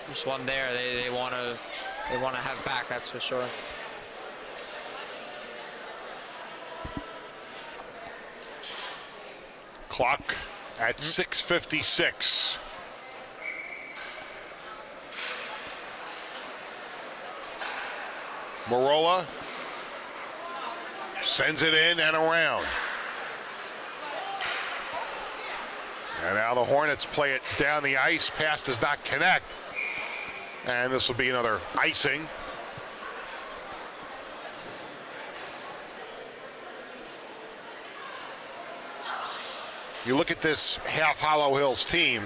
just one there they want to have back, that's for sure. Clock at 6:56. Marola sends it in and around. And now the Hornets play it down the ice. Pass does not connect. And this will be another icing. You look at this Half Hollow Hills team,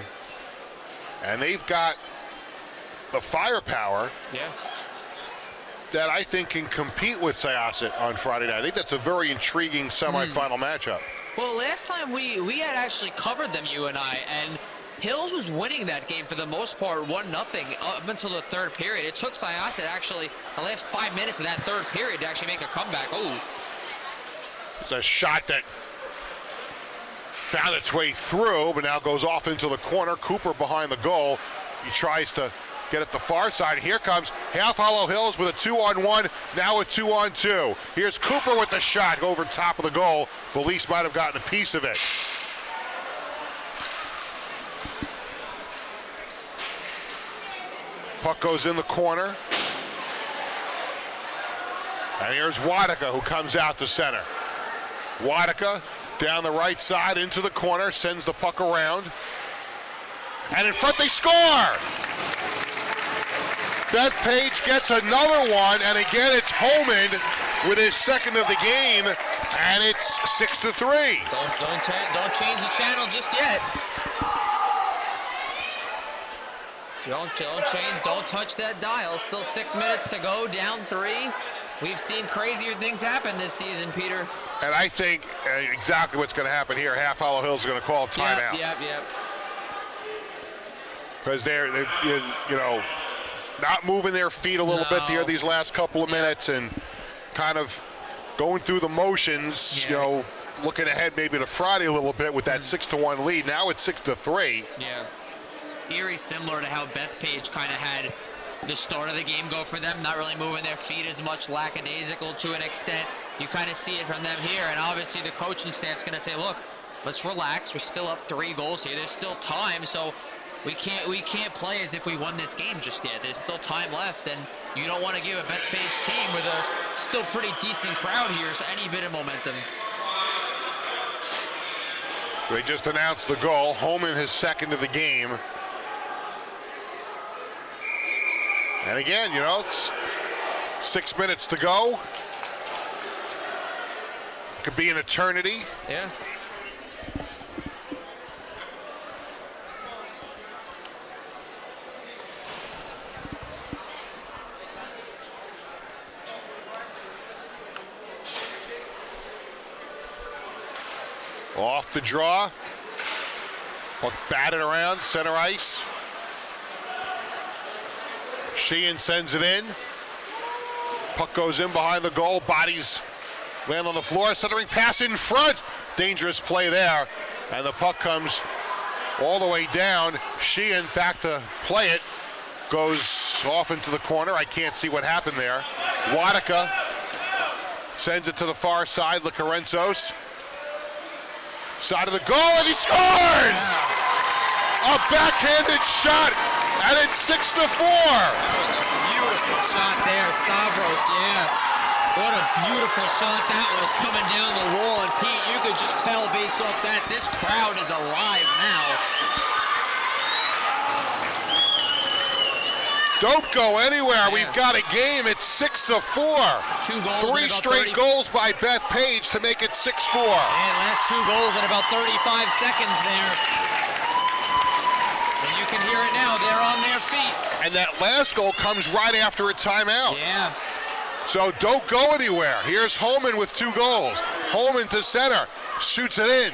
and they've got the firepower that I think can compete with Syosset on Friday night. I think that's a very intriguing semifinal matchup. Well, last time we had actually covered them, you and I, and Hills was winning that game for the most part, 1-0 up until the third period. It took Syosset actually the last 5 minutes of that third period to actually make a comeback. Oh, it's a shot that found its way through, but now goes off into the corner. Cooper behind the goal. He tries to get it the far side. Here comes Half Hollow Hills with a 2-on-1, now a 2-on-2. Here's Cooper with the shot over top of the goal. Belize might have gotten a piece of it. Puck goes in the corner. And here's Wadika, who comes out to center. Wadika down the right side into the corner, sends the puck around. And in front they score! Bethpage gets another one, and again it's Holman with his second of the game, and it's 6-3. Don't change the channel just yet. Don't touch that dial. Still 6 minutes to go, down 3. We've seen crazier things happen this season, Peter. And I think exactly what's going to happen here. Half Hollow Hills is going to call a timeout. Yep. Because they're you know, not moving their feet a little bit here these last couple of minutes and kind of going through the motions, you know, looking ahead maybe to Friday a little bit with that 6-1 lead. Now it's 6-3. Yeah. Eerie, similar to how Bethpage kind of had the start of the game go for them, not really moving their feet as much, lackadaisical to an extent. You kind of see it from them here, and obviously the coaching staff's going to say, look, let's relax. We're still up 3 goals here. There's still time, so we can't play as if we won this game just yet. There's still time left, and you don't want to give a Bethpage team with a still pretty decent crowd here any bit of momentum. They just announced the goal. Holman his second of the game. And again, you know, it's 6 minutes to go. Could be an eternity. Yeah. Off the draw. Puck batted around center ice. Sheehan sends it in. Puck goes in behind the goal. Bodies Land on the floor, centering pass in front. Dangerous play there. And the puck comes all the way down. Sheehan back to play it. Goes off into the corner. I can't see what happened there. Wadika sends it to the far side. Lorenzo's side of the goal, and he scores! A backhanded shot, and it's 6-4. That was a beautiful shot there, Stavros, yeah. What a beautiful shot that was coming down the wall, and Pete, you could just tell based off that, this crowd is alive now. Don't go anywhere. We've got a game. It's 6-4. 2 goals. 3 straight goals by Bethpage to make it 6-4. And last 2 goals in about 35 seconds there. And you can hear it now. They're on their feet. And that last goal comes right after a timeout. Yeah. So don't go anywhere. Here's Holman with 2 goals. Holman to center, shoots it in.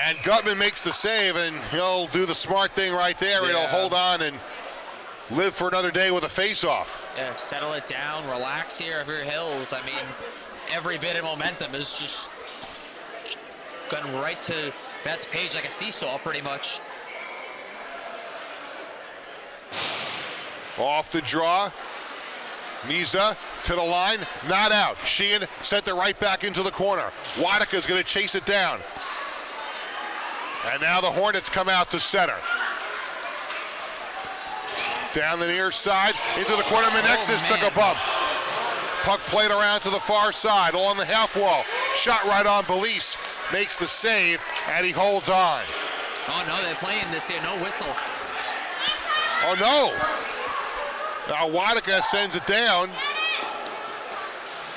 And Gutman makes the save, and he'll do the smart thing right there. Yeah. He'll hold on and live for another day with a face-off. Yeah, settle it down, relax here for Hills. I mean, every bit of momentum is just going right to Bethpage like a seesaw, pretty much. Off the draw. Miza to the line, not out. Sheehan sent it right back into the corner. Wadika's going to chase it down. And now the Hornets come out to center. Down the near side, into the corner. Menexis took a bump. Puck played around to the far side, along the half wall. Shot right on Belize, makes the save, and he holds on. Oh no, they're playing this here, no whistle. Oh no! Now Wadika sends it down.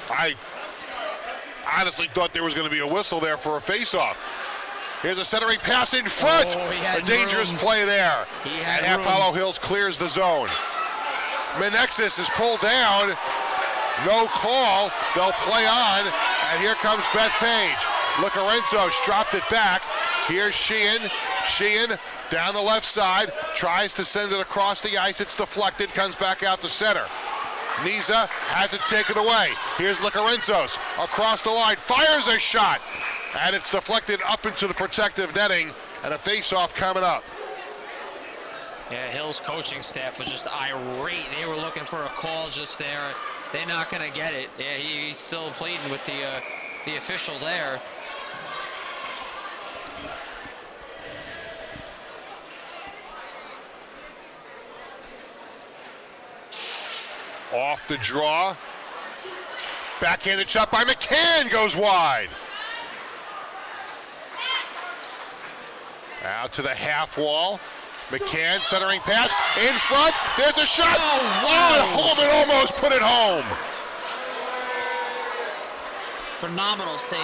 I honestly thought there was going to be a whistle there for a face-off. Here's a centering pass in front. Oh, a dangerous play there. And Half Hollow Hills clears the zone. Menexis is pulled down. No call. They'll play on. And here comes Bethpage. Lorenzo's dropped it back. Here's Sheehan. Sheehan down the left side. Tries to send it across the ice. It's deflected. Comes back out to center. Niza has it taken away. Here's Lorenzo's across the line. Fires a shot. And it's deflected up into the protective netting, and a face-off coming up. Yeah, Hill's coaching staff was just irate. They were looking for a call just there. They're not going to get it. Yeah, he's still pleading with the official there. Off the draw. Backhanded shot by McCann goes wide. Out to the half wall. McCann centering pass in front. There's a shot. Oh, wow. Holman almost put it home. Phenomenal save.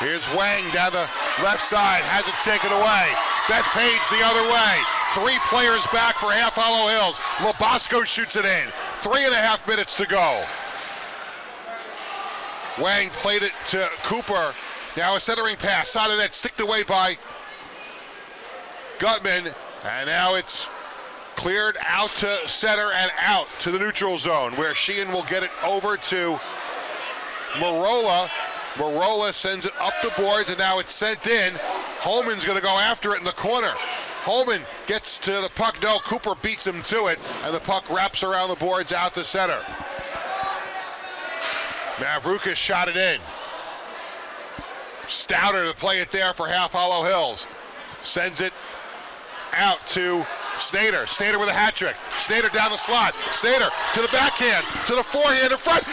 Here's Wang down the left side. Has it taken away. Bethpage the other way. 3 players back for Half Hollow Hills. Lobosco shoots it in. 3.5 minutes to go. Wang played it to Cooper. Now a centering pass, side of that, sticked away by Gutman, and now it's cleared out to center and out to the neutral zone, where Sheehan will get it over to Marola. Marola sends it up the boards, and now it's sent in. Holman's going to go after it in the corner. Holman gets to the puck. No, Cooper beats him to it, and the puck wraps around the boards out to center. Mavrukas shot it in. Stouter to play it there for Half Hollow Hills. Sends it out to Snader. Snader with a hat trick. Snader down the slot. Snader to the backhand, to the forehand in front.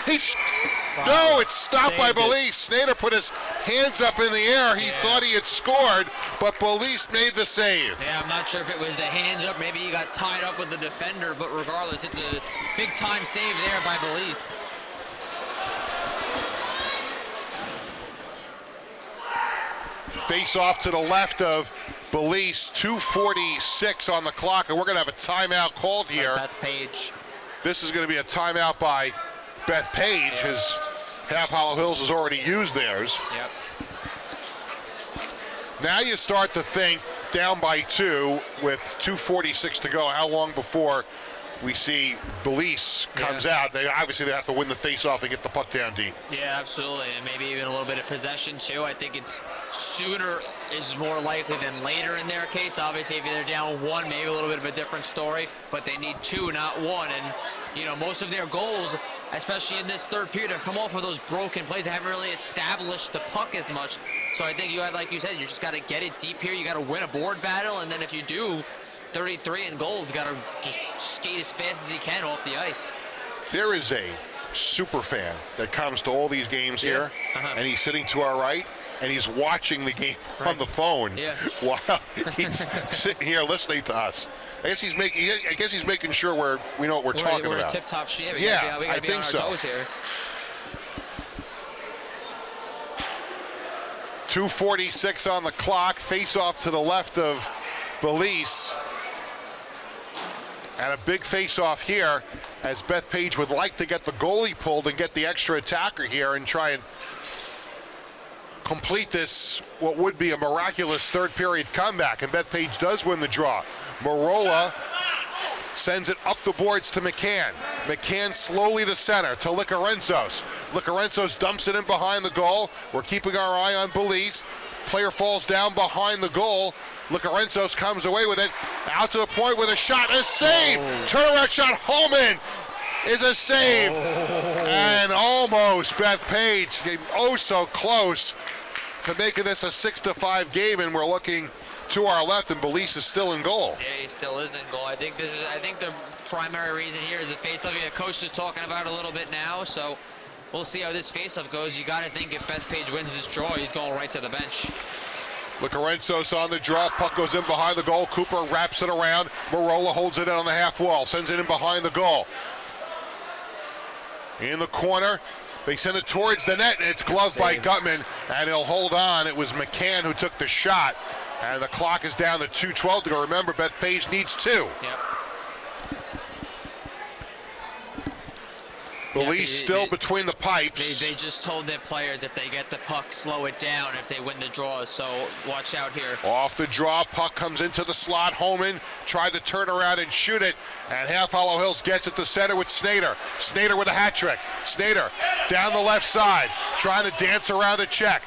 No, it's stopped by Belize. Snader put his hands up in the air. He thought he had scored, but Belize made the save. Yeah, I'm not sure if it was the hands up. Maybe he got tied up with the defender, but regardless, it's a big-time save there by Belize. Face off to the left of Belize, 2:46 on the clock, and we're going to have a timeout called here. Bethpage. This is going to be a timeout by Bethpage. His Half Hollow Hills has already used theirs. Yep. Now you start to think, down by 2 with 2:46 to go, how long before we see Belize comes out. They have to win the face-off and get the puck down deep. Yeah, absolutely, and maybe even a little bit of possession too. I think it's sooner is more likely than later in their case. Obviously, if they're down 1, maybe a little bit of a different story, but they need 2, not 1. And you know, most of their goals, especially in this third period, have come off of those broken plays. They haven't really established the puck as much. So I think you had, like you said, you just got to get it deep here. You got to win a board battle, and then if you do, 33 in gold, got to just skate as fast as he can off the ice. There is a super fan that comes to all these games here, and he's sitting to our right, and he's watching the game on the phone while he's sitting here listening to us. I guess he's making sure we know what we're talking about. We're tip-top shape. Yeah, we I gotta be think on our so. toes here. 2:46 on the clock. Face-off to the left of Belize. And a big face-off here, as Bethpage would like to get the goalie pulled and get the extra attacker here and try and complete this, what would be a miraculous third-period comeback. And Bethpage does win the draw. Marola sends it up the boards to McCann. McCann slowly to center to Licarenzos. Licarenzos dumps it in behind the goal. We're keeping our eye on Belize. Player falls down behind the goal. Licarenzos comes away with it. Out to the point with a shot, a save! Turnaround shot, Holman is a save! And almost Bethpage came so close to making this a 6-5 game, and we're looking to our left, and Belize is still in goal. Yeah, he still is in goal. I think the primary reason here is the faceoff. The coach is talking about it a little bit now, so we'll see how this faceoff goes. You got to think if Bethpage wins this draw, he's going right to the bench. Licarenzos on the draw. Puck goes in behind the goal. Cooper wraps it around. Marola holds it in on the half wall. Sends it in behind the goal. In the corner. They send it towards the net, and it's gloved by Gutman, and he'll hold on. It was McCann who took the shot, and the clock is down to 2:12 to go. Remember, Bethpage needs 2. Yep. Belize still between the pipes. They just told their players if they get the puck, slow it down if they win the draw, so watch out here. Off the draw, puck comes into the slot. Holman tried to turn around and shoot it, and Half Hollow Hills gets it to center with Snyder. Snyder with a hat trick. Snyder down the left side, trying to dance around the check.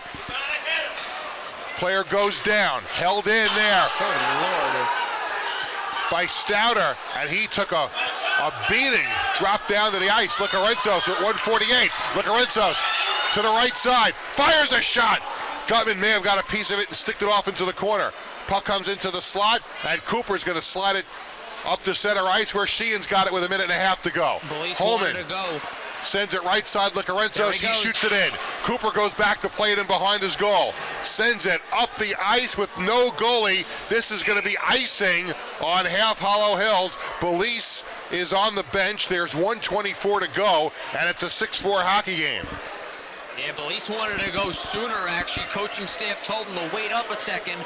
Player goes down, held in there. Oh, Lord. By Stouter, and he took a beating, dropped down to the ice. Licarenzos at 148. Licarenzos to the right side, fires a shot. Gutman may have got a piece of it and sticked it off into the corner. Puck comes into the slot, and Cooper's going to slide it up to center ice where Sheehan's got it with 1.5 minutes to go. Holman to go. Sends it right side, Licarenzos, he shoots it in. Cooper goes back to play it in behind his goal. Sends it up the ice with no goalie. This is going to be icing on Half Hollow Hills. Belize is on the bench. There's 1:24 to go, and it's a 6-4 hockey game. Yeah, Belize wanted to go sooner, actually. Coaching staff told him to wait up a second.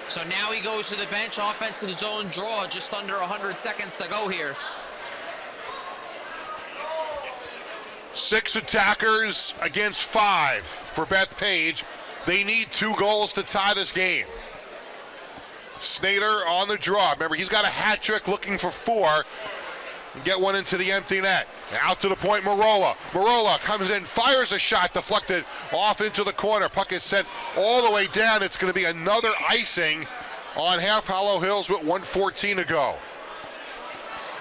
So now he goes to the bench, offensive zone draw, just under 100 seconds to go here. 6 attackers against 5 for Bethpage. They need 2 goals to tie this game. Snyder on the draw. Remember, he's got a hat trick, looking for 4. Get one into the empty net. Out to the point, Marola. Marola comes in, fires a shot, deflected off into the corner. Puck is sent all the way down. It's going to be another icing on Half Hollow Hills with 1:14 to go.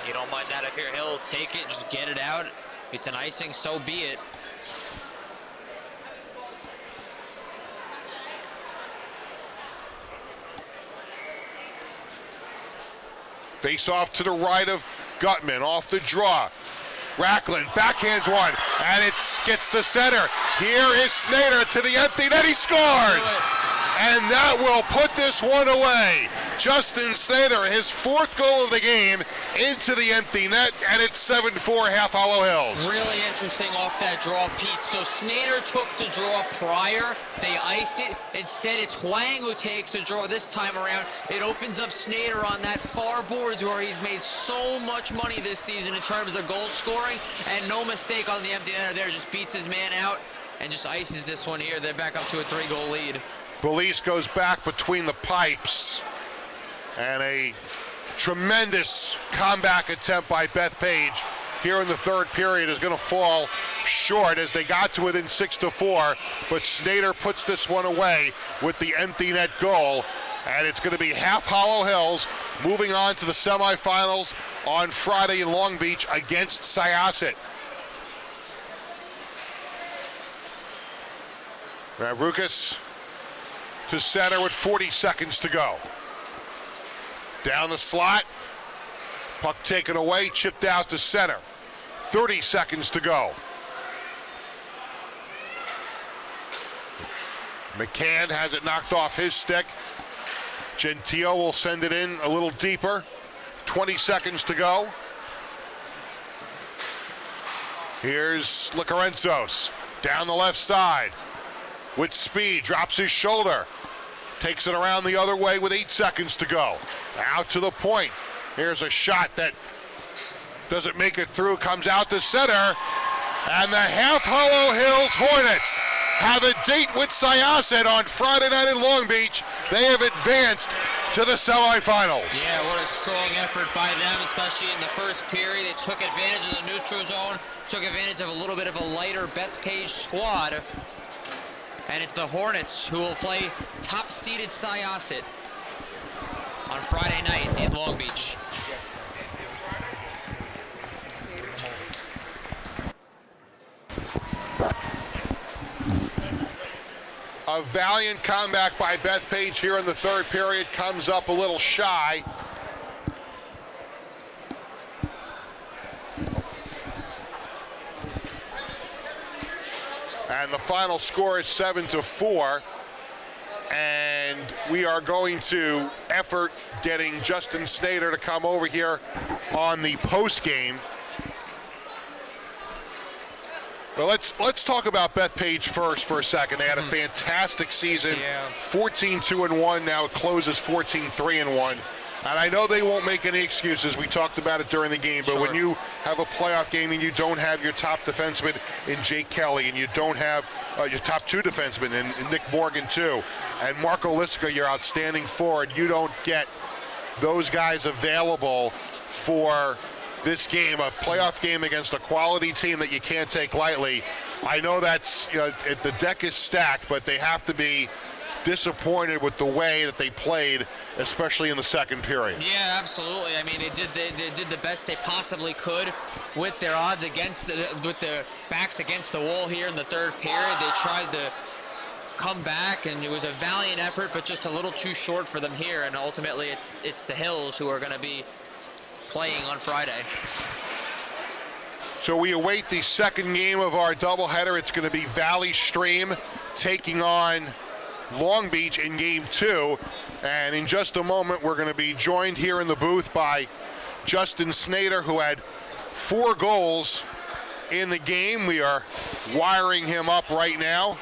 You don't mind that if you're Hills. Take it, just get it out. If it's an icing, so be it. Face off to the right of Gutman, off the draw. Racklin backhands one, and it gets to center. Here is Snyder to the empty net, he scores! And that will put this one away. Justin Snyder, his 4th goal of the game, into the empty net, and it's 7-4 Half Hollow Hills. Really interesting off that draw, Pete. So Snyder took the draw prior. They ice it. Instead, it's Huang who takes the draw this time around. It opens up Snyder on that far boards where he's made so much money this season in terms of goal scoring, and no mistake on the empty net there. Just beats his man out and just ices this one here. They're back up to a 3-goal lead. Belize goes back between the pipes, and a Tremendous comeback attempt by Bethpage here in the third period is going to fall short as they got to within 6-4, but Snyder puts this one away with the empty net goal, and it's going to be half Hollow Hills moving on to the semifinals on Friday in Long Beach against Syosset. Mavrukas to center with 40 seconds to go. Down the slot, puck taken away, chipped out to center. 30 seconds to go. McCann has it knocked off his stick. Gentile will send it in a little deeper. 20 seconds to go. Here's Licorenzos down the left side with speed, drops his shoulder, takes it around the other way with 8 seconds to go. Out to the point. Here's a shot that doesn't make it through, comes out to center, and the half Hollow Hills Hornets have a date with Syosset on Friday night in Long Beach. They have advanced to the semifinals. Yeah, what a strong effort by them, especially in the first period. They took advantage of the neutral zone, took advantage of a little bit of a lighter Bethpage squad. And it's the Hornets who will play top-seeded Syosset on Friday night in Long Beach. A valiant comeback by Bethpage here in the third period, comes up a little shy. And the final score is 7-4. And we are going to effort getting Justin Snyder to come over here on the post game. Well, let's talk about Bethpage first for a second. They had a fantastic season, 14-2-1. Now it closes 14-3-1. And I know they won't make any excuses. We talked about it during the game. But when you have a playoff game and you don't have your top defenseman in Jake Kelly, and you don't have your top two defensemen in Nick Morgan too, and Marco Liska, your outstanding forward, you don't get those guys available for this game, a playoff game against a quality team that you can't take lightly. I know that's, the deck is stacked, but they have to be disappointed with the way that they played, especially in the second period. Yeah, absolutely. I mean, they did the best they possibly could with their odds against with their backs against the wall here in the third period. They tried to come back, and it was a valiant effort, but just a little too short for them here. And ultimately, it's the Hills who are going to be playing on Friday. So we await the second game of our doubleheader. It's going to be Valley Stream taking on Long Beach in game 2, and in just a moment we're going to be joined here in the booth by Justin Snyder, who had 4 goals in the game. We are wiring him up right now.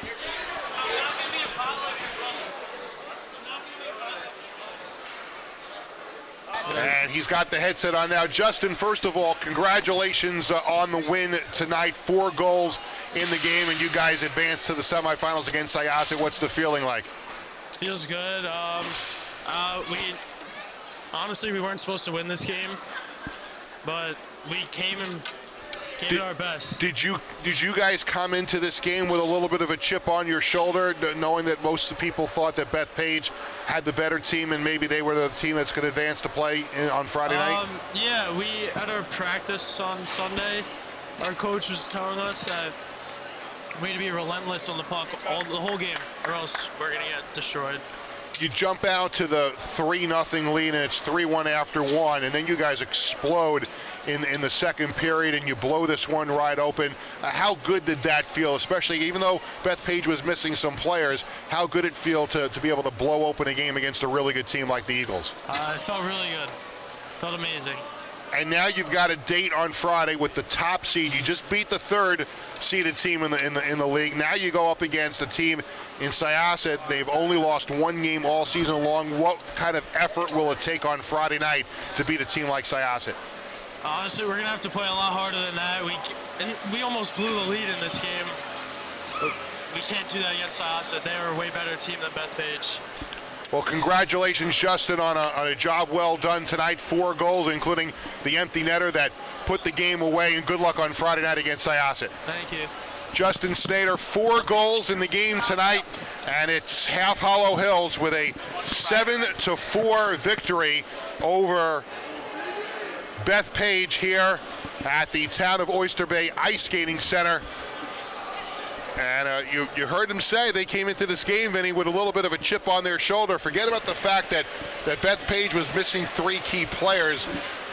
And he's got the headset on now. Justin, first of all, congratulations on the win tonight. 4 goals in the game, and you guys advanced to the semifinals against Syosset. What's the feeling like? Feels good. We weren't supposed to win this game, but we came and gave it our best. Did you guys come into this game with a little bit of a chip on your shoulder, knowing that most of the people thought that Bethpage had the better team and maybe they were the team that's going to advance to play on Friday night? Yeah, we at our practice on Sunday, our coach was telling us that we need to be relentless on the puck the whole game, or else we're going to get destroyed. You jump out to the 3-0 lead, and it's 3-1 after 1, and then you guys explode in the second period, and you blow this one right open. How good did that feel, especially even though Bethpage was missing some players? How good it feel to be able to blow open a game against a really good team like the Eagles? It felt really good. Felt amazing. And now you've got a date on Friday with the top seed. You just beat the third seeded team in the league. Now you go up against a team in Syosset. They've only lost 1 game all season long. What kind of effort will it take on Friday night to beat a team like Syosset? Honestly, we're going to have to play a lot harder than that. We almost blew the lead in this game. We can't do that against Syosset. They are a way better team than Bethpage. Well, congratulations, Justin, on a job well done tonight. 4 goals, including the empty netter that put the game away, and good luck on Friday night against Syosset. Thank you. Justin Snyder, 4 goals in the game tonight, and it's Half Hollow Hills with a 7-4 victory over Bethpage here at the Town of Oyster Bay Ice Skating Center. And you heard them say they came into this game, Vinny, with a little bit of a chip on their shoulder. Forget about the fact that Bethpage was missing 3 key players.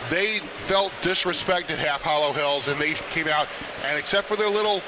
They felt disrespected, Half Hollow Hills, and they came out, and except for their little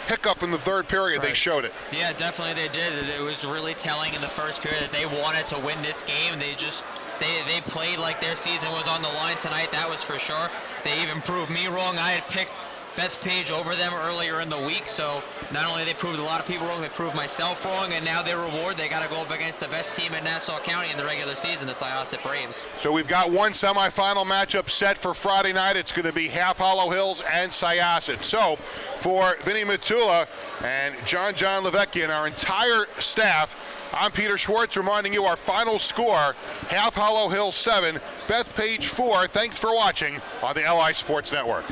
hiccup in the third period, they showed it. Yeah, definitely they did. It was really telling in the first period that they wanted to win this game. They played like their season was on the line tonight, that was for sure. They even proved me wrong. I had picked Bethpage over them earlier in the week, so not only they proved a lot of people wrong, they proved myself wrong, and now their reward, they got to go up against the best team in Nassau County in the regular season, the Syosset Braves. So we've got one semifinal matchup set for Friday night. It's going to be Half Hollow Hills and Syosset. So for Vinny Matula and John Levecki and our entire staff, I'm Peter Schwartz reminding you our final score, Half Hollow Hills 7, Bethpage 4. Thanks for watching on the LI Sports Network.